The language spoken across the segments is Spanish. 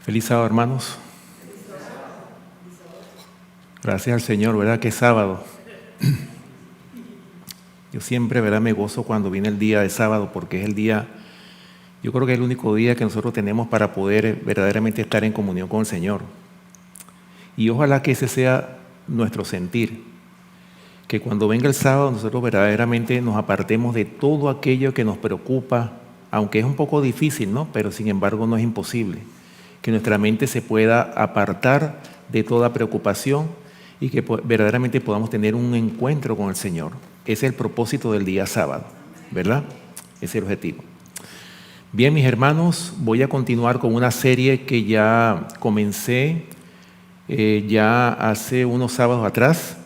Feliz sábado, hermanos. Gracias al Señor, ¿verdad? Que es sábado. Yo siempre, ¿verdad? Me gozo cuando viene el día de sábado porque es el día, yo creo que es el único día que nosotros tenemos para poder verdaderamente estar en comunión con el Señor. Y ojalá que ese sea nuestro sentir, que cuando venga el sábado nosotros verdaderamente nos apartemos de todo aquello que nos preocupa, aunque es un poco difícil, ¿no? Pero sin embargo no es imposible. Que nuestra mente se pueda apartar de toda preocupación y que verdaderamente podamos tener un encuentro con el Señor. Ese es el propósito del día sábado, ¿verdad? Ese es el objetivo. Bien, mis hermanos, voy a continuar con una serie que ya comencé ya hace unos sábados atrás.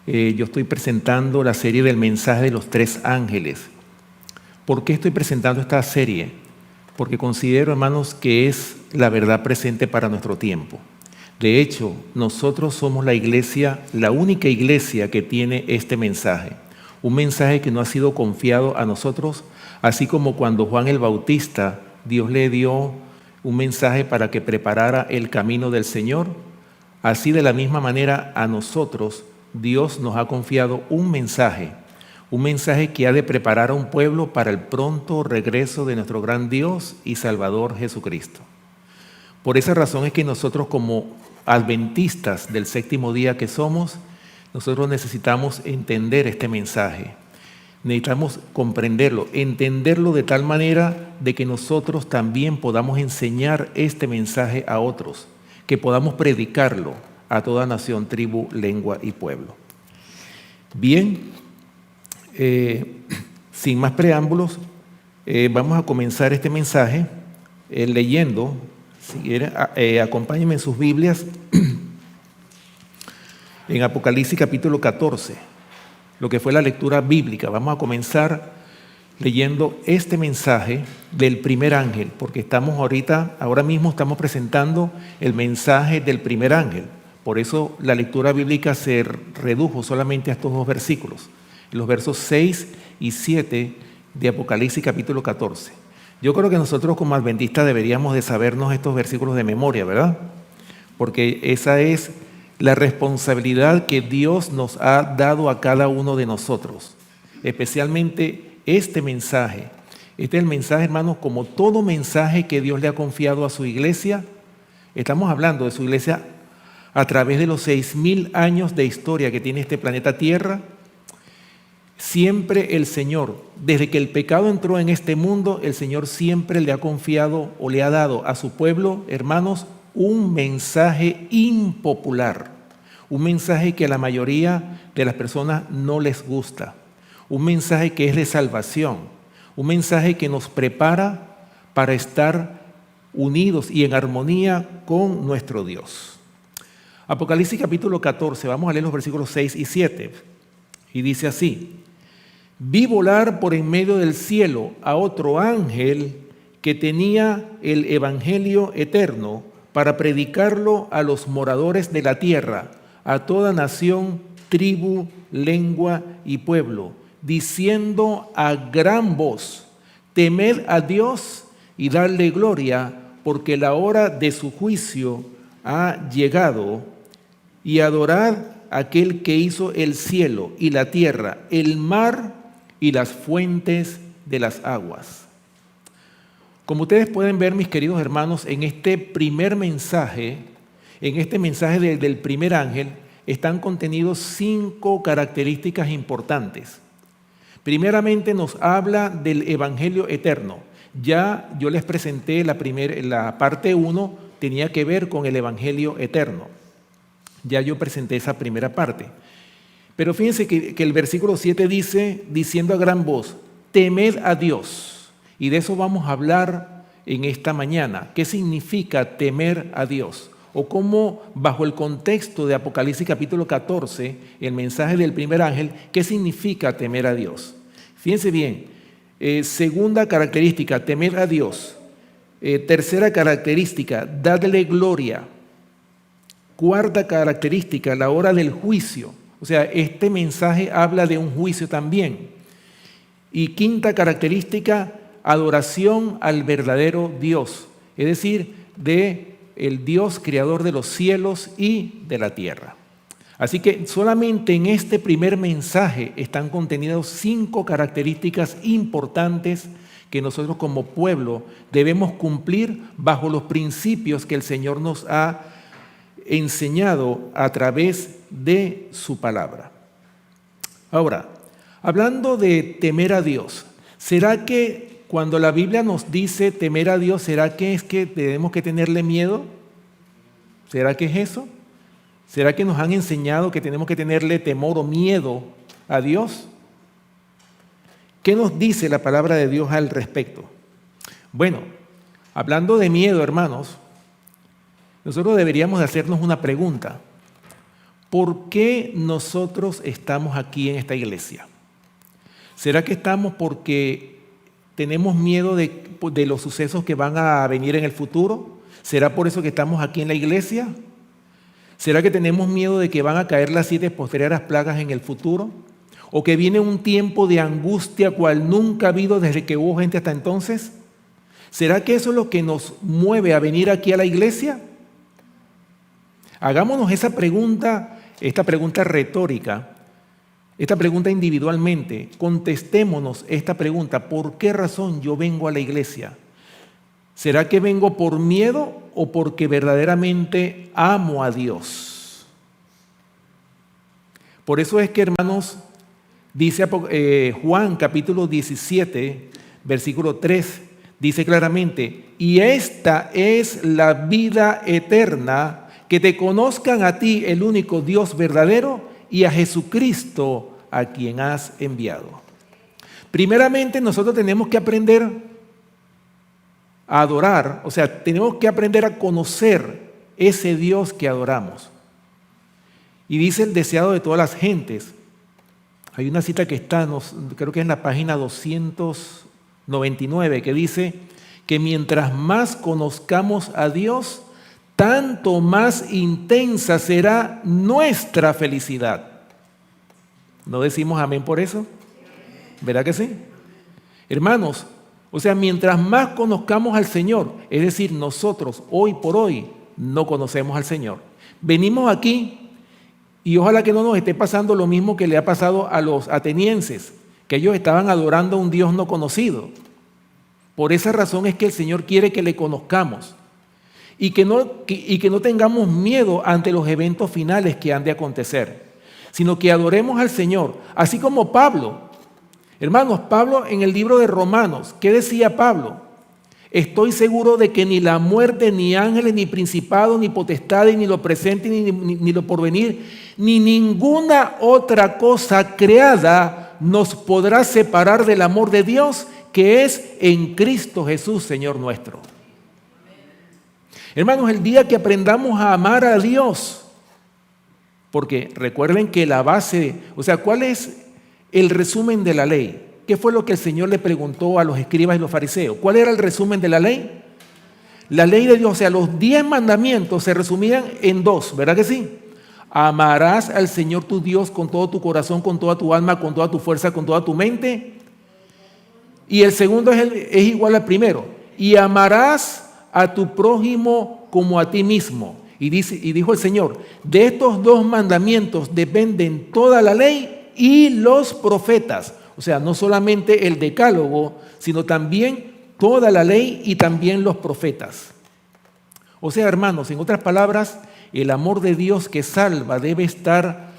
Yo estoy presentando la serie del mensaje de los tres ángeles. ¿Por qué estoy presentando esta serie? Porque considero, hermanos, que es la verdad presente para nuestro tiempo. De hecho, nosotros somos la iglesia, la única iglesia que tiene este mensaje. Un mensaje que no ha sido confiado a nosotros, así como cuando Juan el Bautista, Dios le dio un mensaje para que preparara el camino del Señor. Así de la misma manera a nosotros, Dios nos ha confiado un mensaje que ha de preparar a un pueblo para el pronto regreso de nuestro gran Dios y Salvador Jesucristo. Por esa razón es que nosotros como adventistas del séptimo día que somos, nosotros necesitamos entender este mensaje. Necesitamos comprenderlo, entenderlo de tal manera de que nosotros también podamos enseñar este mensaje a otros, que podamos predicarlo a toda nación, tribu, lengua y pueblo. Bien, sin más preámbulos, vamos a comenzar este mensaje leyendo. Si quieren, acompáñenme en sus Biblias en Apocalipsis capítulo 14, lo que fue la lectura bíblica. Vamos a comenzar leyendo este mensaje del primer ángel, porque ahora mismo estamos presentando el mensaje del primer ángel. Por eso la lectura bíblica se redujo solamente a estos dos versículos, los versos 6 y 7 de Apocalipsis capítulo 14. Yo creo que nosotros como adventistas deberíamos de sabernos estos versículos de memoria, ¿verdad? Porque esa es la responsabilidad que Dios nos ha dado a cada uno de nosotros. Especialmente este mensaje. Este es el mensaje, hermanos, como todo mensaje que Dios le ha confiado a su iglesia. Estamos hablando de su iglesia a través de los 6,000 años de historia que tiene este planeta Tierra. Siempre el Señor, desde que el pecado entró en este mundo, el Señor siempre le ha confiado o le ha dado a su pueblo, hermanos, un mensaje impopular, un mensaje que a la mayoría de las personas no les gusta, un mensaje que es de salvación, un mensaje que nos prepara para estar unidos y en armonía con nuestro Dios. Apocalipsis capítulo 14, vamos a leer los versículos 6 y 7, y dice así: vi volar por en medio del cielo a otro ángel que tenía el evangelio eterno para predicarlo a los moradores de la tierra, a toda nación, tribu, lengua y pueblo, diciendo a gran voz: temed a Dios y darle gloria, porque la hora de su juicio ha llegado, y adorad a aquel que hizo el cielo y la tierra, el mar y las fuentes de las aguas. Como ustedes pueden ver, mis queridos hermanos, en este primer mensaje, del primer ángel, están contenidos 5 características importantes. Primeramente nos habla del evangelio eterno. Ya yo les presenté la parte 1, tenía que ver con el evangelio eterno. Ya yo presenté esa primera parte. Pero fíjense que el versículo 7 dice, diciendo a gran voz: temed a Dios. Y de eso vamos a hablar en esta mañana. ¿Qué significa temer a Dios? O cómo, bajo el contexto de Apocalipsis capítulo 14, el mensaje del primer ángel, ¿qué significa temer a Dios? Fíjense bien, segunda característica, temer a Dios. Tercera característica, dadle gloria. Cuarta característica, la hora del juicio. O sea, este mensaje habla de un juicio también. Y quinta característica, adoración al verdadero Dios. Es decir, de el Dios creador de los cielos y de la tierra. Así que solamente en este primer mensaje están contenidas 5 características importantes que nosotros como pueblo debemos cumplir bajo los principios que el Señor nos ha enseñado a través de su palabra. Ahora, hablando de temer a Dios, ¿será que cuando la Biblia nos dice temer a Dios, ¿será que es que tenemos que tenerle miedo? ¿Será que es eso? ¿Será que nos han enseñado que tenemos que tenerle temor o miedo a Dios? ¿Qué nos dice la palabra de Dios al respecto? Bueno, hablando de miedo, hermanos, nosotros deberíamos de hacernos una pregunta. ¿Por qué nosotros estamos aquí en esta iglesia? ¿Será que estamos porque tenemos miedo de los sucesos que van a venir en el futuro? ¿Será por eso que estamos aquí en la iglesia? ¿Será que tenemos miedo de que van a caer las 7 postreras plagas en el futuro? ¿O que viene un tiempo de angustia cual nunca ha habido desde que hubo gente hasta entonces? ¿Será que eso es lo que nos mueve a venir aquí a la iglesia? Hagámonos esa pregunta, esta pregunta retórica, esta pregunta individualmente. Contestémonos esta pregunta: ¿por qué razón yo vengo a la iglesia? ¿Será que vengo por miedo o porque verdaderamente amo a Dios? Por eso es que, hermanos, dice Juan capítulo 17, versículo 3, dice claramente: y esta es la vida eterna, que te conozcan a ti, el único Dios verdadero, y a Jesucristo, a quien has enviado. Primeramente, nosotros tenemos que aprender a adorar, o sea, tenemos que aprender a conocer ese Dios que adoramos. Y dice el deseado de todas las gentes. Hay una cita que está, creo que es en la página 299, que dice que mientras más conozcamos a Dios, tanto más intensa será nuestra felicidad. ¿No decimos amén por eso? ¿Verdad que sí? Hermanos, o sea, mientras más conozcamos al Señor, es decir, nosotros hoy por hoy no conocemos al Señor. Venimos aquí y ojalá que no nos esté pasando lo mismo que le ha pasado a los atenienses, que ellos estaban adorando a un Dios no conocido. Por esa razón es que el Señor quiere que le conozcamos y que no tengamos miedo ante los eventos finales que han de acontecer, sino que adoremos al Señor, así como Pablo. Hermanos, Pablo en el libro de Romanos, ¿qué decía Pablo? Estoy seguro de que ni la muerte, ni ángeles, ni principados, ni potestades, ni lo presente, ni lo porvenir, ni ninguna otra cosa creada nos podrá separar del amor de Dios que es en Cristo Jesús, Señor nuestro. Hermanos, el día que aprendamos a amar a Dios, porque recuerden que la base, o sea, ¿cuál es el resumen de la ley? ¿Qué fue lo que el Señor le preguntó a los escribas y los fariseos? ¿Cuál era el resumen de la ley? La ley de Dios, o sea, los 10 mandamientos se resumían en 2, ¿verdad que sí? Amarás al Señor tu Dios con todo tu corazón, con toda tu alma, con toda tu fuerza, con toda tu mente. Y el segundo es igual al primero. Y amarás a tu prójimo como a ti mismo. Y dijo el Señor: de estos 2 mandamientos dependen toda la ley y los profetas. O sea, no solamente el decálogo, sino también toda la ley y también los profetas. O sea, hermanos, en otras palabras, el amor de Dios que salva debe estar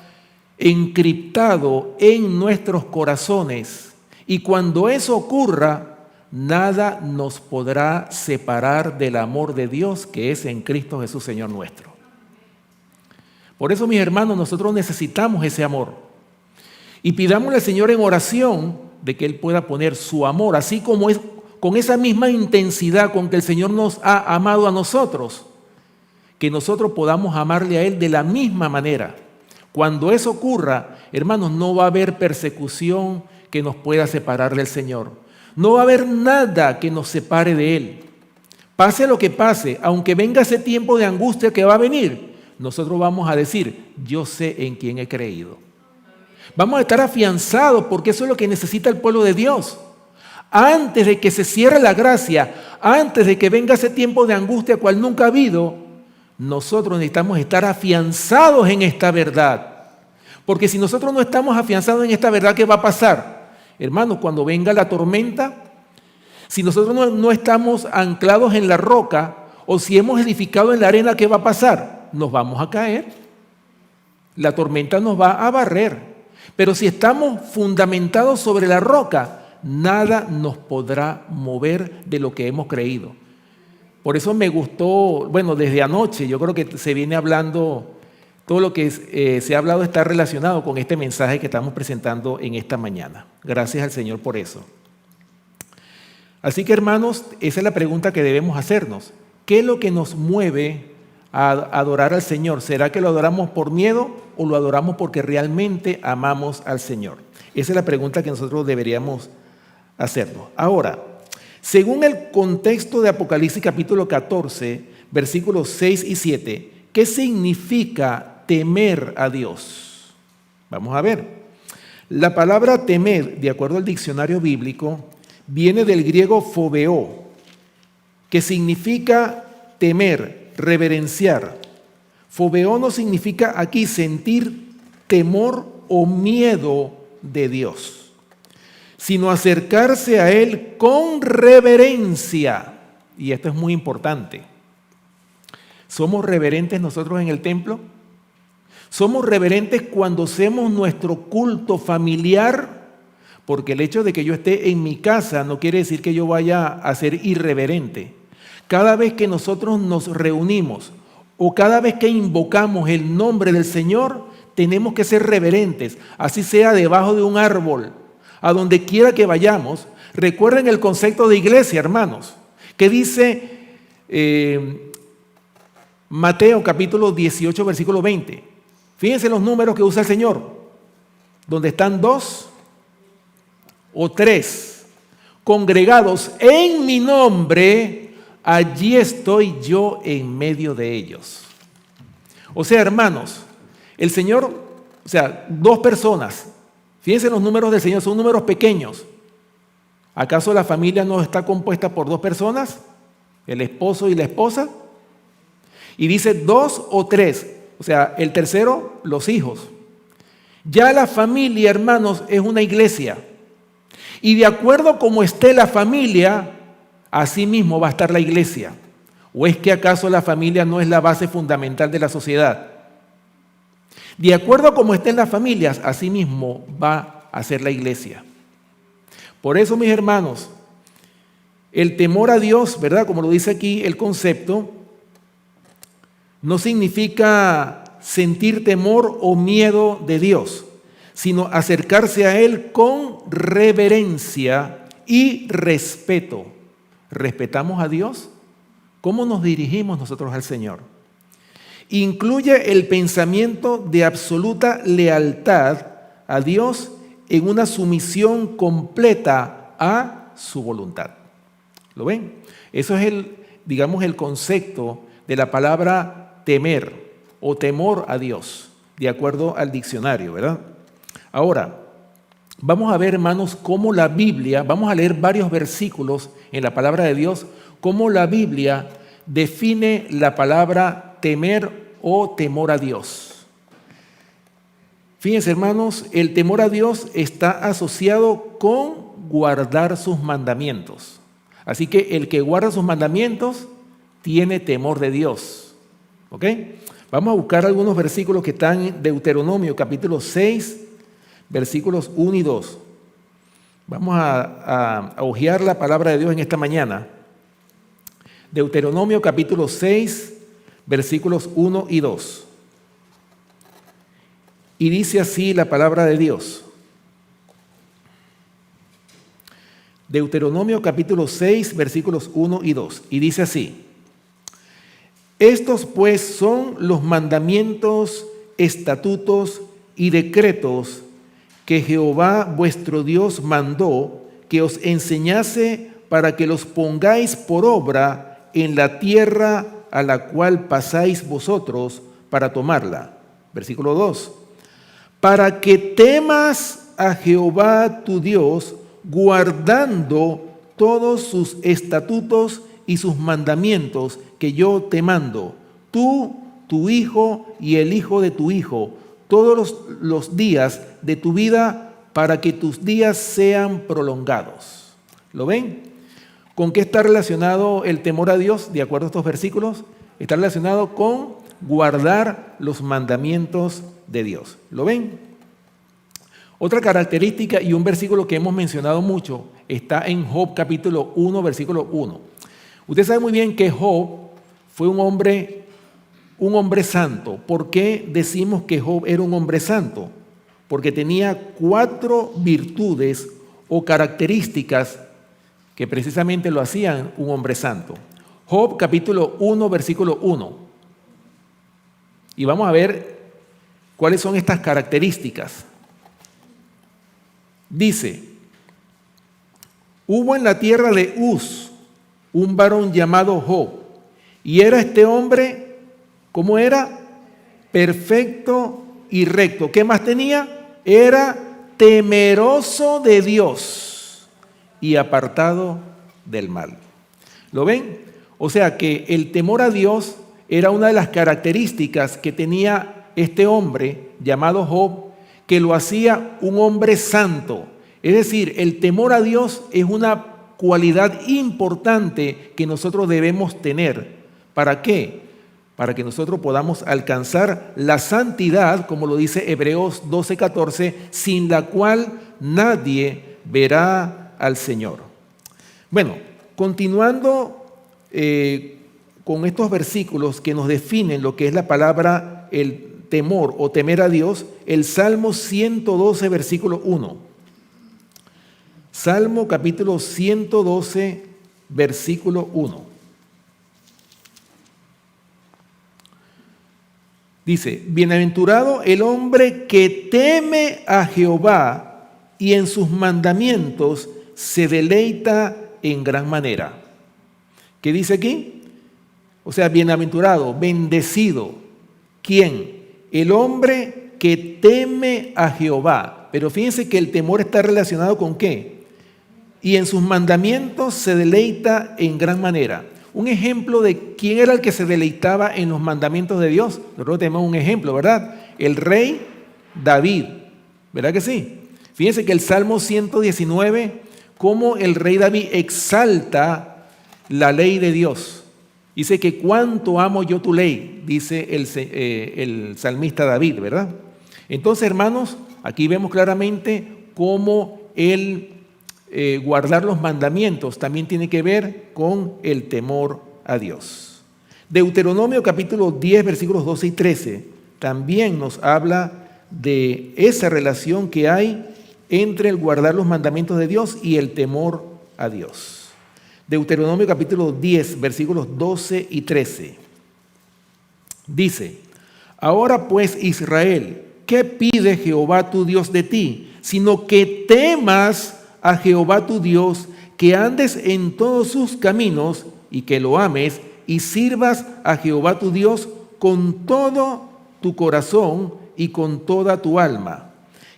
encriptado en nuestros corazones. Y cuando eso ocurra, nada nos podrá separar del amor de Dios que es en Cristo Jesús, Señor nuestro. Por eso, mis hermanos, nosotros necesitamos ese amor. Y pidámosle al Señor en oración de que Él pueda poner su amor, así como es con esa misma intensidad con que el Señor nos ha amado a nosotros, que nosotros podamos amarle a Él de la misma manera. Cuando eso ocurra, hermanos, no va a haber persecución que nos pueda separar del Señor. No va a haber nada que nos separe de Él. Pase lo que pase, aunque venga ese tiempo de angustia que va a venir, nosotros vamos a decir: yo sé en quién he creído. Vamos a estar afianzados, porque eso es lo que necesita el pueblo de Dios. Antes de que se cierre la gracia, antes de que venga ese tiempo de angustia cual nunca ha habido, nosotros necesitamos estar afianzados en esta verdad. Porque si nosotros no estamos afianzados en esta verdad, ¿qué va a pasar? Hermanos, cuando venga la tormenta, si nosotros no estamos anclados en la roca, o si hemos edificado en la arena, ¿qué va a pasar? Nos vamos a caer. La tormenta nos va a barrer. Pero si estamos fundamentados sobre la roca, nada nos podrá mover de lo que hemos creído. Por eso me gustó, bueno, desde anoche, yo creo que se viene hablando, todo lo que se ha hablado está relacionado con este mensaje que estamos presentando en esta mañana. Gracias al Señor por eso. Así que, hermanos, esa es la pregunta que debemos hacernos. ¿Qué es lo que nos mueve a adorar al Señor? ¿Será que lo adoramos por miedo o lo adoramos porque realmente amamos al Señor? Esa es la pregunta que nosotros deberíamos hacernos. Ahora, según el contexto de Apocalipsis capítulo 14, versículos 6 y 7, ¿qué significa temer a Dios? Vamos a ver. La palabra temer, de acuerdo al diccionario bíblico, viene del griego phobeo, que significa temer, reverenciar. Phobeo no significa aquí sentir temor o miedo de Dios, sino acercarse a Él con reverencia. Y esto es muy importante. ¿Somos reverentes nosotros en el templo? ¿Somos reverentes cuando hacemos nuestro culto familiar? Porque el hecho de que yo esté en mi casa no quiere decir que yo vaya a ser irreverente. Cada vez que nosotros nos reunimos o cada vez que invocamos el nombre del Señor, tenemos que ser reverentes, así sea debajo de un árbol, a donde quiera que vayamos. Recuerden el concepto de iglesia, hermanos, que dice Mateo capítulo 18, versículo 20. Fíjense los números que usa el Señor. Donde están 2 o 3 congregados en mi nombre, allí estoy yo en medio de ellos. O sea, hermanos, el Señor, o sea, 2 personas. Fíjense los números del Señor, son números pequeños. ¿Acaso la familia no está compuesta por 2 personas? El esposo y la esposa. Y dice 2 o 3, o sea, el tercero, los hijos. Ya la familia, hermanos, es una iglesia. Y de acuerdo a cómo esté la familia, así mismo va a estar la iglesia. ¿O es que acaso la familia no es la base fundamental de la sociedad? De acuerdo a cómo estén las familias, así mismo va a ser la iglesia. Por eso, mis hermanos, el temor a Dios, ¿verdad? Como lo dice aquí el concepto, no significa sentir temor o miedo de Dios, sino acercarse a Él con reverencia y respeto. ¿Respetamos a Dios? ¿Cómo nos dirigimos nosotros al Señor? Incluye el pensamiento de absoluta lealtad a Dios en una sumisión completa a su voluntad. ¿Lo ven? Eso es el concepto de la palabra temer o temor a Dios, de acuerdo al diccionario, ¿verdad? Ahora, vamos a ver, hermanos, cómo la Biblia, vamos a leer varios versículos en la palabra de Dios, cómo la Biblia define la palabra temer o temor a Dios. Fíjense, hermanos, el temor a Dios está asociado con guardar sus mandamientos. Así que el que guarda sus mandamientos tiene temor de Dios. ¿Ok? Vamos a buscar algunos versículos que están en Deuteronomio capítulo 6, versículos 1 y 2. Vamos a hojear la palabra de Dios en esta mañana. Deuteronomio capítulo 6, versículos 1 y 2. Y dice así la palabra de Dios. Deuteronomio capítulo 6, versículos 1 y 2. Y dice así: estos pues son los mandamientos, estatutos y decretos que Jehová vuestro Dios mandó que os enseñase para que los pongáis por obra en la tierra a la cual pasáis vosotros para tomarla. Versículo 2. Para que temas a Jehová tu Dios, guardando todos sus estatutos y sus mandamientos que yo te mando, tú, tu hijo y el hijo de tu hijo, todos los días de tu vida, para que tus días sean prolongados. ¿Lo ven? ¿Con qué está relacionado el temor a Dios? De acuerdo a estos versículos, está relacionado con guardar los mandamientos de Dios. ¿Lo ven? Otra característica y un versículo que hemos mencionado mucho está en Job capítulo 1, versículo 1. Usted sabe muy bien que Job fue un hombre santo. ¿Por qué decimos que Job era un hombre santo? Porque tenía 4 virtudes o características que precisamente lo hacían un hombre santo. Job capítulo 1, versículo 1. Y vamos a ver cuáles son estas características. Dice, hubo en la tierra de Uz un varón llamado Job, y era este hombre, ¿cómo era? Perfecto y recto. ¿Qué más tenía? Era temeroso de Dios y apartado del mal. ¿Lo ven? O sea que el temor a Dios era una de las características que tenía este hombre llamado Job, que lo hacía un hombre santo. Es decir, el temor a Dios es una cualidad importante que nosotros debemos tener. ¿Para qué? Para que nosotros podamos alcanzar la santidad, como lo dice Hebreos 12:14, sin la cual nadie verá al Señor. Bueno, continuando con estos versículos que nos definen lo que es la palabra el temor o temer a Dios, el Salmo 112, versículo 1. Salmo capítulo 112, versículo 1. Dice, bienaventurado el hombre que teme a Jehová y en sus mandamientos se deleita en gran manera. ¿Qué dice aquí? O sea, bienaventurado, bendecido. ¿Quién? El hombre que teme a Jehová. Pero fíjense que el temor está relacionado con ¿qué? Y en sus mandamientos se deleita en gran manera. Un ejemplo de quién era el que se deleitaba en los mandamientos de Dios. Nosotros tenemos un ejemplo, ¿verdad? El rey David. ¿Verdad que sí? Fíjense que el Salmo 119, cómo el rey David exalta la ley de Dios. Dice que cuánto amo yo tu ley, dice el salmista David, ¿verdad? Entonces, hermanos, aquí vemos claramente cómo el guardar los mandamientos también tiene que ver con el temor a Dios. Deuteronomio capítulo 10, versículos 12 y 13, también nos habla de esa relación que hay entre el guardar los mandamientos de Dios y el temor a Dios. Deuteronomio capítulo 10, versículos 12 y 13. Dice, ahora pues Israel, ¿qué pide Jehová tu Dios de ti? Sino que temas a Jehová tu Dios, que andes en todos sus caminos y que lo ames y sirvas a Jehová tu Dios con todo tu corazón y con toda tu alma.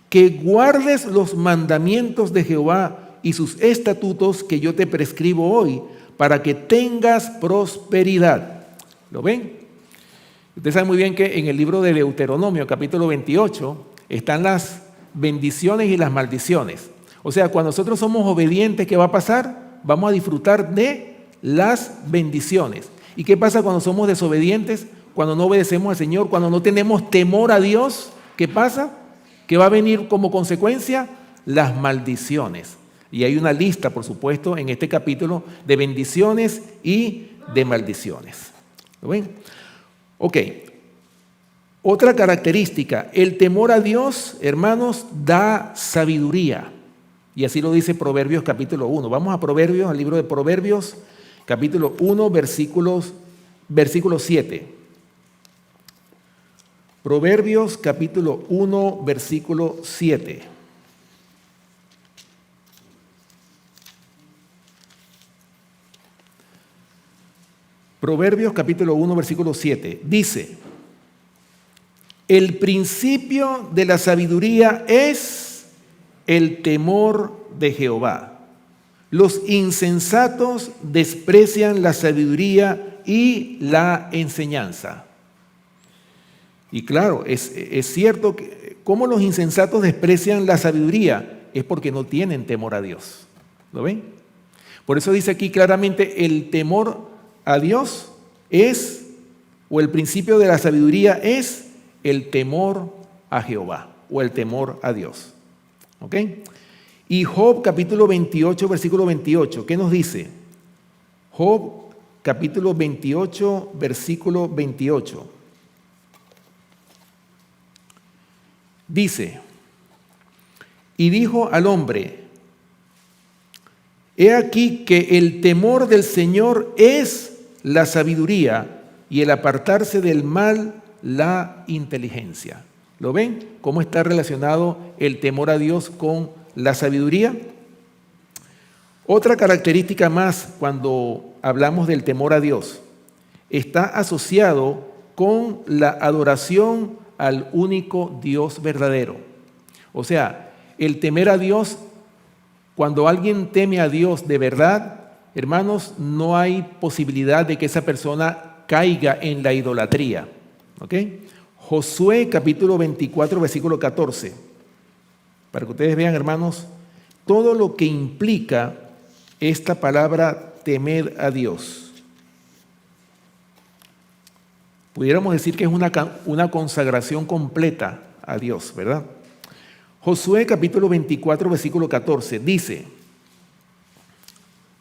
Que guardes los mandamientos de Jehová y sus estatutos que yo te prescribo hoy, para que tengas prosperidad. ¿Lo ven? Ustedes saben muy bien que en el libro de Deuteronomio, capítulo 28, están las bendiciones y las maldiciones. O sea, cuando nosotros somos obedientes, ¿qué va a pasar? Vamos a disfrutar de las bendiciones. ¿Y qué pasa cuando somos desobedientes? Cuando no obedecemos al Señor, cuando no tenemos temor a Dios, ¿qué pasa? ¿Qué va a venir como consecuencia? Las maldiciones. Y hay una lista, por supuesto, en este capítulo de bendiciones y de maldiciones. ¿Lo ven? Ok. Otra característica, el temor a Dios, hermanos, da sabiduría. Y así lo dice Proverbios capítulo 1. Vamos a Proverbios, al libro de Proverbios, capítulo 1, versículo 7. Proverbios capítulo 1, versículo 7. Proverbios capítulo 1, versículo 7. Dice, el principio de la sabiduría es el temor de Jehová. Los insensatos desprecian la sabiduría y la enseñanza. Y claro, es cierto que como los insensatos desprecian la sabiduría, es porque no tienen temor a Dios. ¿Lo ven? Por eso dice aquí claramente, el temor a Dios es, o el principio de la sabiduría es el temor a Jehová, o el temor a Dios. ¿Ok? Y Job capítulo 28, versículo 28, ¿qué nos dice? Job capítulo 28, versículo 28. Dice, y dijo al hombre, he aquí que el temor del Señor es la sabiduría y el apartarse del mal la inteligencia. ¿Lo ven? ¿Cómo está relacionado el temor a Dios con la sabiduría? Otra característica más cuando hablamos del temor a Dios, está asociado con la adoración al único Dios verdadero. O sea, el temer a Dios, cuando alguien teme a Dios de verdad, hermanos, no hay posibilidad de que esa persona caiga en la idolatría. ¿Ok? Josué capítulo 24, versículo 14. Para que ustedes vean, hermanos, todo lo que implica esta palabra temer a Dios. Pudiéramos decir que es una consagración completa a Dios, ¿verdad? Josué capítulo 24, versículo 14, dice,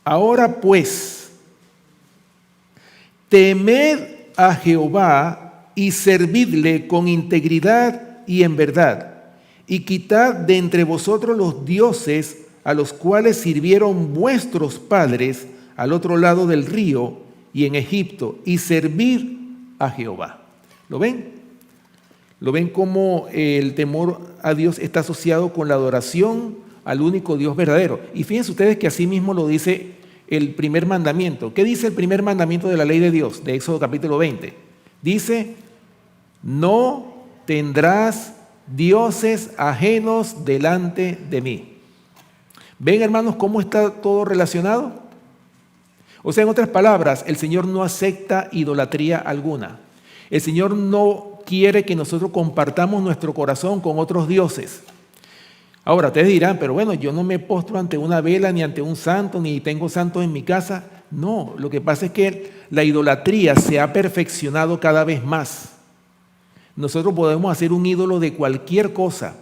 ahora pues, temed a Jehová y servidle con integridad y en verdad, y quitad de entre vosotros los dioses a los cuales sirvieron vuestros padres al otro lado del río y en Egipto, y servid a Jehová. ¿Lo ven? ¿Lo ven cómo el temor a Dios está asociado con la adoración al único Dios verdadero? Y fíjense ustedes que así mismo lo dice el primer mandamiento. ¿Qué dice el primer mandamiento de la ley de Dios? De Éxodo capítulo 20. Dice, no tendrás dioses ajenos delante de mí. ¿Ven, hermanos, cómo está todo relacionado? O sea, en otras palabras, el Señor no acepta idolatría alguna. El Señor no quiere que nosotros compartamos nuestro corazón con otros dioses. Ahora, ustedes dirán, pero bueno, yo no me postro ante una vela, ni ante un santo, ni tengo santos en mi casa. No, lo que pasa es que la idolatría se ha perfeccionado cada vez más. Nosotros podemos hacer un ídolo de cualquier cosa.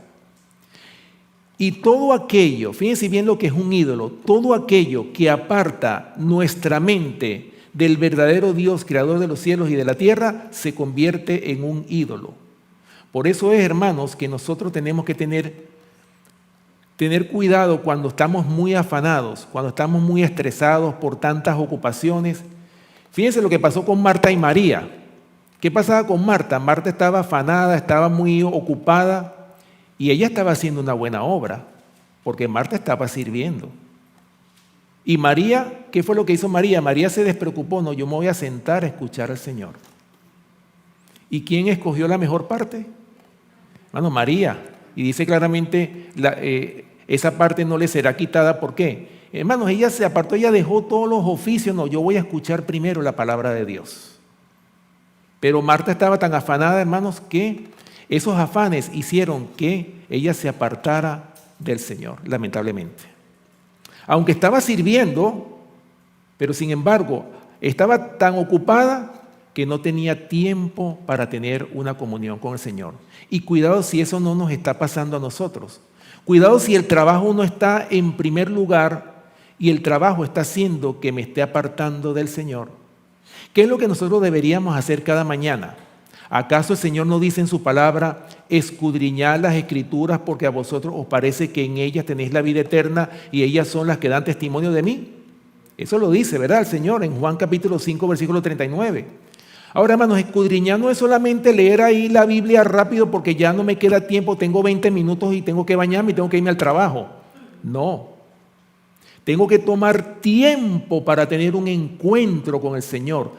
Y todo aquello, fíjense bien lo que es un ídolo, todo aquello que aparta nuestra mente del verdadero Dios, creador de los cielos y de la tierra, se convierte en un ídolo. Por eso es, hermanos, que nosotros tenemos que tener cuidado cuando estamos muy afanados, cuando estamos muy estresados por tantas ocupaciones. Fíjense lo que pasó con Marta y María. ¿Qué pasaba con Marta? Marta estaba afanada, estaba muy ocupada. Y ella estaba haciendo una buena obra, porque Marta estaba sirviendo. Y María, ¿qué fue lo que hizo María? María se despreocupó, no, yo me voy a sentar a escuchar al Señor. ¿Y quién escogió la mejor parte? Bueno, María. Y dice claramente, esa parte no le será quitada, ¿por qué? Hermanos, ella se apartó, ella dejó todos los oficios, no, yo voy a escuchar primero la palabra de Dios. Pero Marta estaba tan afanada, hermanos, que esos afanes hicieron que ella se apartara del Señor, lamentablemente. Aunque estaba sirviendo, pero sin embargo, estaba tan ocupada que no tenía tiempo para tener una comunión con el Señor. Y cuidado si eso no nos está pasando a nosotros. Cuidado si el trabajo no está en primer lugar y el trabajo está haciendo que me esté apartando del Señor. ¿Qué es lo que nosotros deberíamos hacer cada mañana? ¿Acaso el Señor no dice en su palabra, escudriñad las Escrituras porque a vosotros os parece que en ellas tenéis la vida eterna y ellas son las que dan testimonio de mí? Eso lo dice, ¿verdad? El Señor en Juan capítulo 5, versículo 39. Ahora, hermanos, escudriñar no es solamente leer ahí la Biblia rápido porque ya no me queda tiempo, tengo 20 minutos y tengo que bañarme y tengo que irme al trabajo. No. Tengo que tomar tiempo para tener un encuentro con el Señor.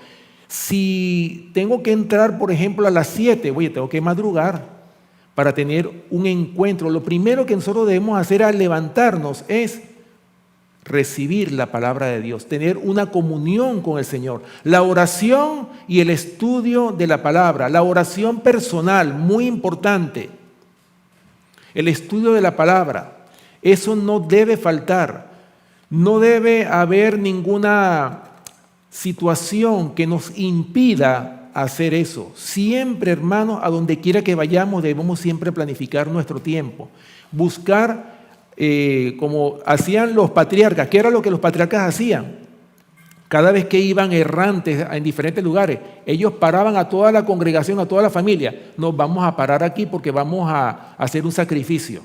Si tengo que entrar, por ejemplo, a las 7, oye, tengo que madrugar, para tener un encuentro. Lo primero que nosotros debemos hacer al levantarnos es recibir la palabra de Dios, tener una comunión con el Señor. La oración y el estudio de la palabra, la oración personal, muy importante. El estudio de la palabra, eso no debe faltar. No debe haber ninguna situación que nos impida hacer eso. Siempre, hermanos, a donde quiera que vayamos, debemos siempre planificar nuestro tiempo. Buscar como hacían los patriarcas. ¿Qué era lo que los patriarcas hacían? Cada vez que iban errantes en diferentes lugares, ellos paraban a toda la congregación, a toda la familia. Nos vamos a parar aquí porque vamos a hacer un sacrificio.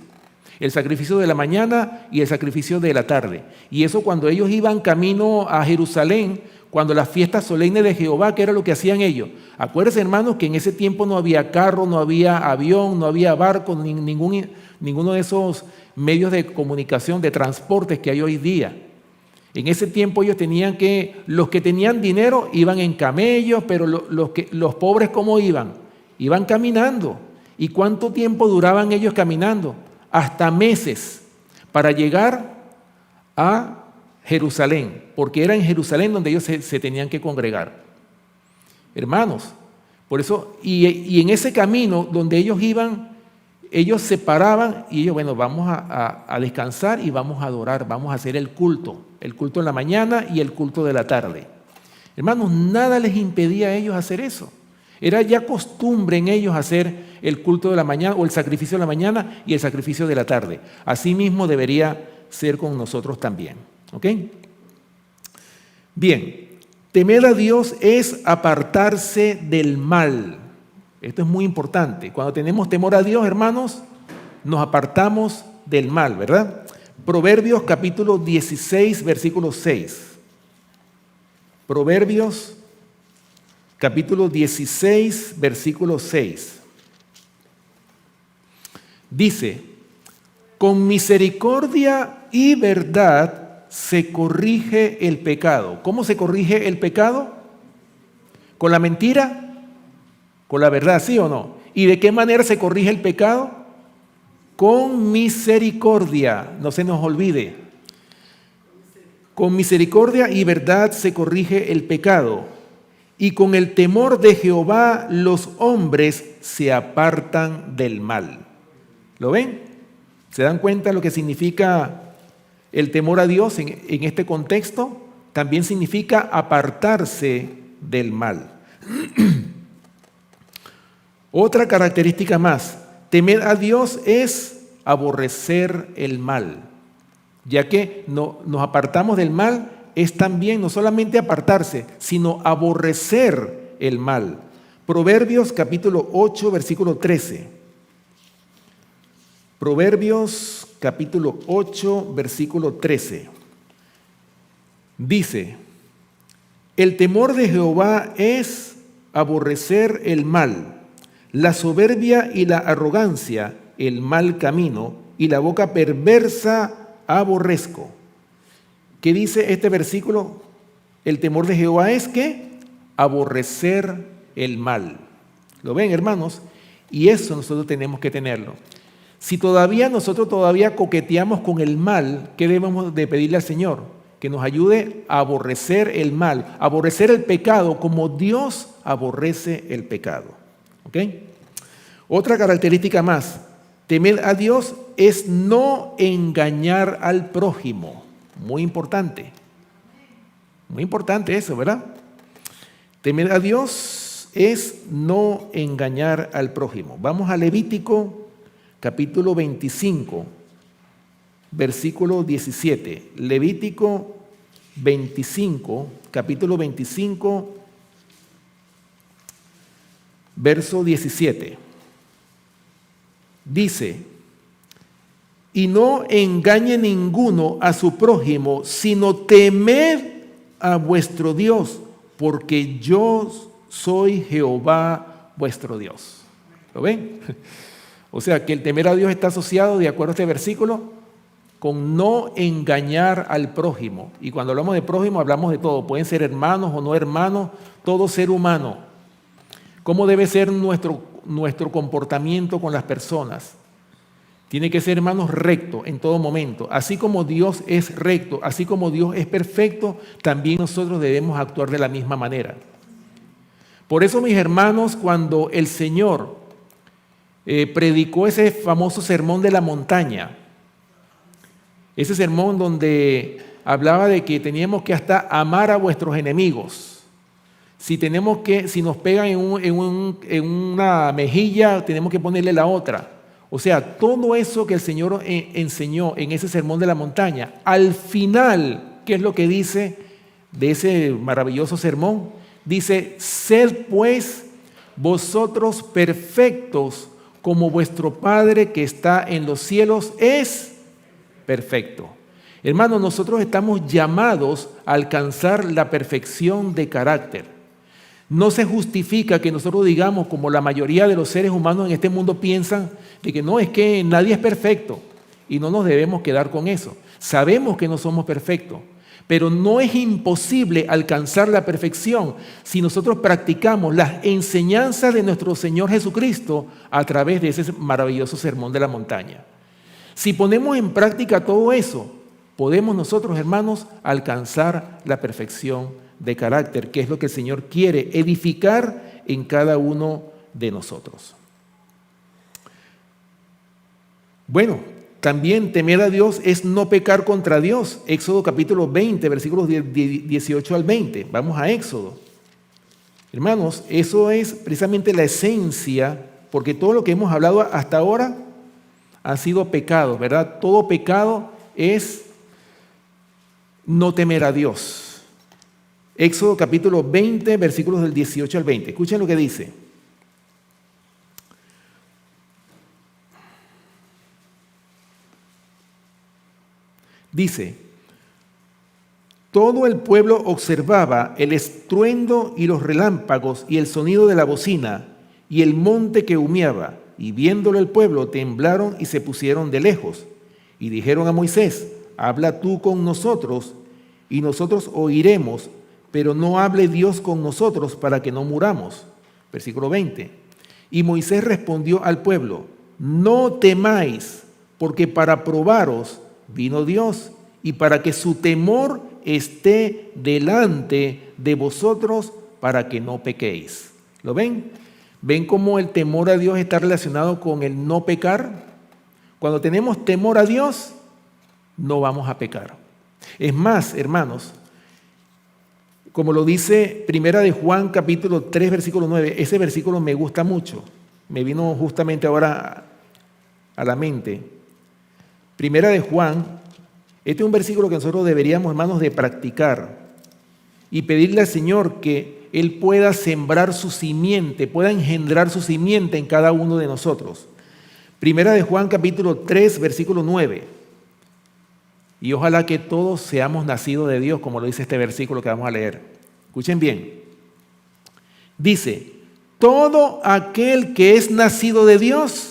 El sacrificio de la mañana y el sacrificio de la tarde. Y eso cuando ellos iban camino a Jerusalén, cuando las fiestas solemnes de Jehová, ¿qué era lo que hacían ellos? Acuérdense, hermanos, que en ese tiempo no había carro, no había avión, no había barco, ninguno de esos medios de comunicación, de transportes que hay hoy día. En ese tiempo ellos tenían los que tenían dinero iban en camellos, pero los pobres ¿cómo iban? Iban caminando. ¿Y cuánto tiempo duraban ellos caminando? Hasta meses para llegar a Jerusalén, porque era en Jerusalén donde ellos se tenían que congregar. Hermanos, por eso, y en ese camino donde ellos iban, ellos se paraban y ellos, bueno, vamos a descansar y vamos a adorar, vamos a hacer el culto en la mañana y el culto de la tarde. Hermanos, nada les impedía a ellos hacer eso. Era ya costumbre en ellos hacer el culto de la mañana o el sacrificio de la mañana y el sacrificio de la tarde. Así mismo debería ser con nosotros también. ¿Ok? Bien, temer a Dios es apartarse del mal. Esto es muy importante. Cuando tenemos temor a Dios, hermanos, nos apartamos del mal, ¿verdad? Proverbios capítulo 16, versículo 6. Proverbios capítulo 16, versículo 6. Dice, con misericordia y verdad se corrige el pecado. ¿Cómo se corrige el pecado? ¿Con la mentira? ¿Con la verdad, sí o no? ¿Y de qué manera se corrige el pecado? Con misericordia, no se nos olvide. Con misericordia y verdad se corrige el pecado. Y con el temor de Jehová los hombres se apartan del mal. ¿Lo ven? ¿Se dan cuenta lo que significa el temor a Dios en este contexto? También significa apartarse del mal. Otra característica más, temer a Dios es aborrecer el mal, ya que nos apartamos del mal es también no solamente apartarse, sino aborrecer el mal. Proverbios capítulo 8, versículo 13. Proverbios capítulo 8, versículo 13. Dice, el temor de Jehová es aborrecer el mal, la soberbia y la arrogancia, el mal camino, y la boca perversa aborrezco. ¿Qué dice este versículo? El temor de Jehová es que aborrecer el mal. ¿Lo ven, hermanos? Y eso nosotros tenemos que tenerlo. Si nosotros todavía coqueteamos con el mal, ¿qué debemos de pedirle al Señor? Que nos ayude a aborrecer el mal, aborrecer el pecado como Dios aborrece el pecado. ¿Ok? Otra característica más, temer a Dios es no engañar al prójimo. Muy importante eso, ¿verdad? Temer a Dios es no engañar al prójimo. Vamos a Levítico capítulo 25, versículo 17. Levítico 25, capítulo 25, verso 17. Dice, y no engañe ninguno a su prójimo, sino temed a vuestro Dios, porque yo soy Jehová vuestro Dios. ¿Lo ven? O sea, que el temer a Dios está asociado, de acuerdo a este versículo, con no engañar al prójimo. Y cuando hablamos de prójimo, hablamos de todo. Pueden ser hermanos o no hermanos, todo ser humano. ¿Cómo debe ser nuestro nuestro comportamiento con las personas. Tiene que ser, hermanos, recto en todo momento. Así como Dios es recto, así como Dios es perfecto, también nosotros debemos actuar de la misma manera. Por eso, mis hermanos, cuando el Señor predicó ese famoso sermón de la montaña, ese sermón donde hablaba de que teníamos que hasta amar a vuestros enemigos. Si nos pegan en una mejilla, tenemos que ponerle la otra. O sea, todo eso que el Señor enseñó en ese sermón de la montaña, al final, ¿qué es lo que dice de ese maravilloso sermón? Dice, sed pues vosotros perfectos como vuestro Padre que está en los cielos es perfecto. Hermanos, nosotros estamos llamados a alcanzar la perfección de carácter. No se justifica que nosotros digamos, como la mayoría de los seres humanos en este mundo piensan, de que no, es que nadie es perfecto y no nos debemos quedar con eso. Sabemos que no somos perfectos, pero no es imposible alcanzar la perfección si nosotros practicamos las enseñanzas de nuestro Señor Jesucristo a través de ese maravilloso sermón de la montaña. Si ponemos en práctica todo eso, podemos nosotros, hermanos, alcanzar la perfección de carácter, que es lo que el Señor quiere edificar en cada uno de nosotros. Bueno, también temer a Dios es no pecar contra Dios. Éxodo capítulo 20, versículos 18 al 20. Vamos a Éxodo. Hermanos, eso es precisamente la esencia, porque todo lo que hemos hablado hasta ahora ha sido pecado, ¿verdad? Todo pecado es no temer a Dios. Éxodo capítulo 20, versículos del 18 al 20. Escuchen lo que dice. Dice, todo el pueblo observaba el estruendo y los relámpagos y el sonido de la bocina y el monte que humeaba, y viéndolo el pueblo temblaron y se pusieron de lejos. Y dijeron a Moisés, habla tú con nosotros y nosotros oiremos, pero no hable Dios con nosotros para que no muramos. Versículo 20. Y Moisés respondió al pueblo, no temáis, porque para probaros vino Dios, y para que su temor esté delante de vosotros, para que no pequéis. ¿Lo ven? ¿Ven cómo el temor a Dios está relacionado con el no pecar? Cuando tenemos temor a Dios, no vamos a pecar. Es más, hermanos, como lo dice Primera de Juan, capítulo 3, versículo 9, ese versículo me gusta mucho. Me vino justamente ahora a la mente. Primera de Juan, este es un versículo que nosotros deberíamos, hermanos, de practicar y pedirle al Señor que Él pueda sembrar su simiente, pueda engendrar su simiente en cada uno de nosotros. Primera de Juan, capítulo 3, versículo 9. Y ojalá que todos seamos nacidos de Dios, como lo dice este versículo que vamos a leer. Escuchen bien. Dice, todo aquel que es nacido de Dios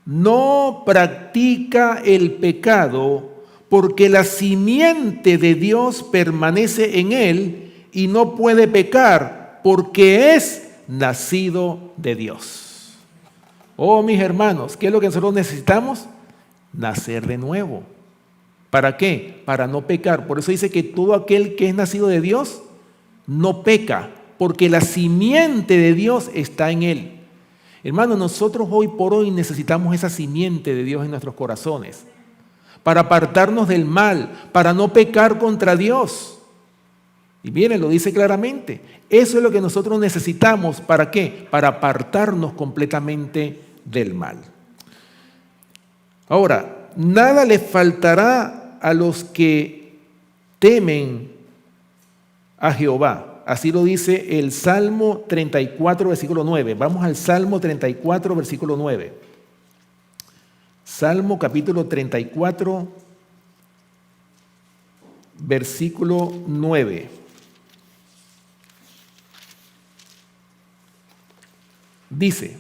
no practica el pecado, porque la simiente de Dios permanece en él y no puede pecar, porque es nacido de Dios. Oh, mis hermanos, ¿qué es lo que nosotros necesitamos? Nacer de nuevo. ¿Para qué? Para no pecar. Por eso dice que todo aquel que es nacido de Dios no peca, porque la simiente de Dios está en él. Hermanos, nosotros hoy por hoy necesitamos esa simiente de Dios en nuestros corazones, para apartarnos del mal, para no pecar contra Dios. Y miren, lo dice claramente. Eso es lo que nosotros necesitamos. ¿Para qué? Para apartarnos completamente del mal. Ahora, nada le faltará a los que temen a Jehová. Así lo dice el Salmo 34, versículo 9. Vamos al Salmo 34, versículo 9. Salmo capítulo 34, versículo 9. Dice,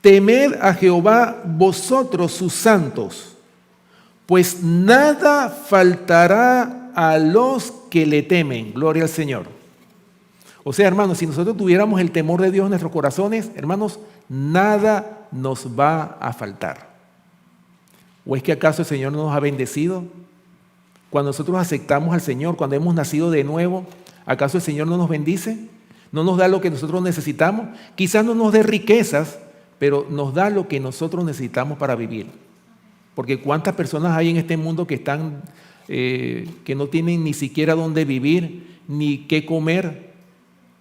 temed a Jehová vosotros sus santos, pues nada faltará a los que le temen. Gloria al Señor. O sea, hermanos, si nosotros tuviéramos el temor de Dios en nuestros corazones, hermanos, nada nos va a faltar. ¿O es que acaso el Señor no nos ha bendecido? Cuando nosotros aceptamos al Señor, cuando hemos nacido de nuevo, ¿acaso el Señor no nos bendice? ¿No nos da lo que nosotros necesitamos? Quizás no nos dé riquezas, pero nos da lo que nosotros necesitamos para vivir. Porque cuántas personas hay en este mundo que están, que no tienen ni siquiera dónde vivir, ni qué comer,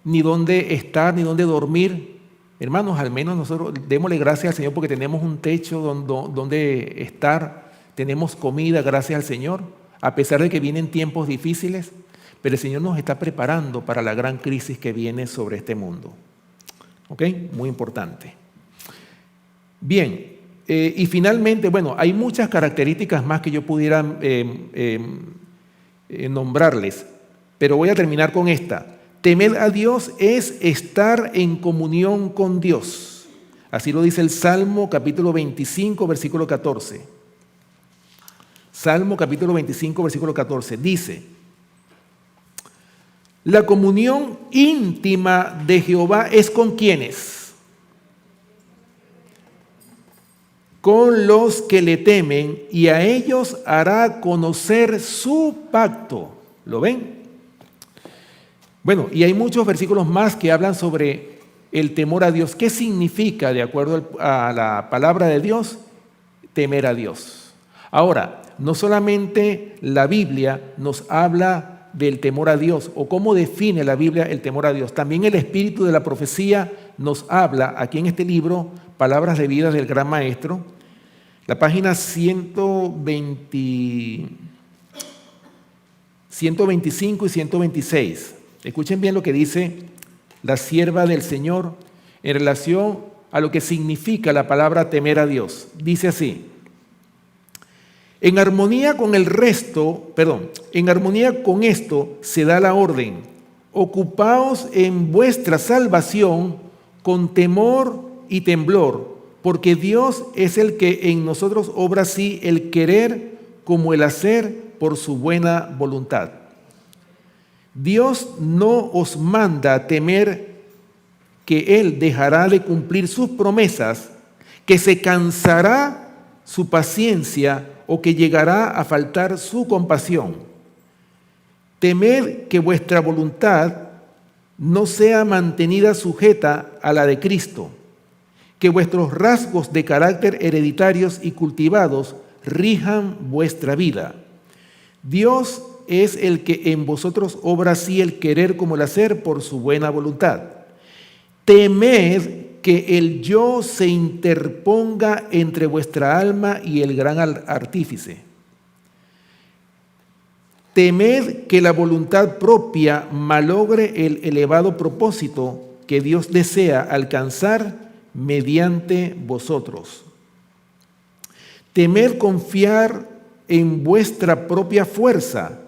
ni dónde estar, ni dónde dormir. Hermanos, al menos nosotros démosle gracias al Señor porque tenemos un techo donde estar, tenemos comida, gracias al Señor, a pesar de que vienen tiempos difíciles, pero el Señor nos está preparando para la gran crisis que viene sobre este mundo. ¿Ok? Muy importante. Bien, y finalmente, bueno, hay muchas características más que yo pudiera nombrarles, pero voy a terminar con esta. Temer a Dios es estar en comunión con Dios. Así lo dice el Salmo capítulo 25, versículo 14. Salmo capítulo 25, versículo 14. Dice: la comunión íntima de Jehová es ¿con quiénes? Con los que le temen, y a ellos hará conocer su pacto. ¿Lo ven? Bueno, y hay muchos versículos más que hablan sobre el temor a Dios. ¿Qué significa, de acuerdo a la palabra de Dios, temer a Dios? Ahora, no solamente la Biblia nos habla del temor a Dios, o cómo define la Biblia el temor a Dios. También el espíritu de la profecía nos habla, aquí en este libro, Palabras de Vida del Gran Maestro, la página 125 y 126. Escuchen bien lo que dice la sierva del Señor en relación a lo que significa la palabra temer a Dios. Dice así: en armonía con esto se da la orden: ocupaos en vuestra salvación con temor y temblor, porque Dios es el que en nosotros obra así el querer como el hacer por su buena voluntad. Dios no os manda temer que Él dejará de cumplir sus promesas, que se cansará su paciencia o que llegará a faltar su compasión. Temed que vuestra voluntad no sea mantenida sujeta a la de Cristo, que vuestros rasgos de carácter hereditarios y cultivados rijan vuestra vida. Dios es el que en vosotros obra así el querer como el hacer por su buena voluntad. Temed que el yo se interponga entre vuestra alma y el gran artífice. Temed que la voluntad propia malogre el elevado propósito que Dios desea alcanzar mediante vosotros. Temed confiar en vuestra propia fuerza.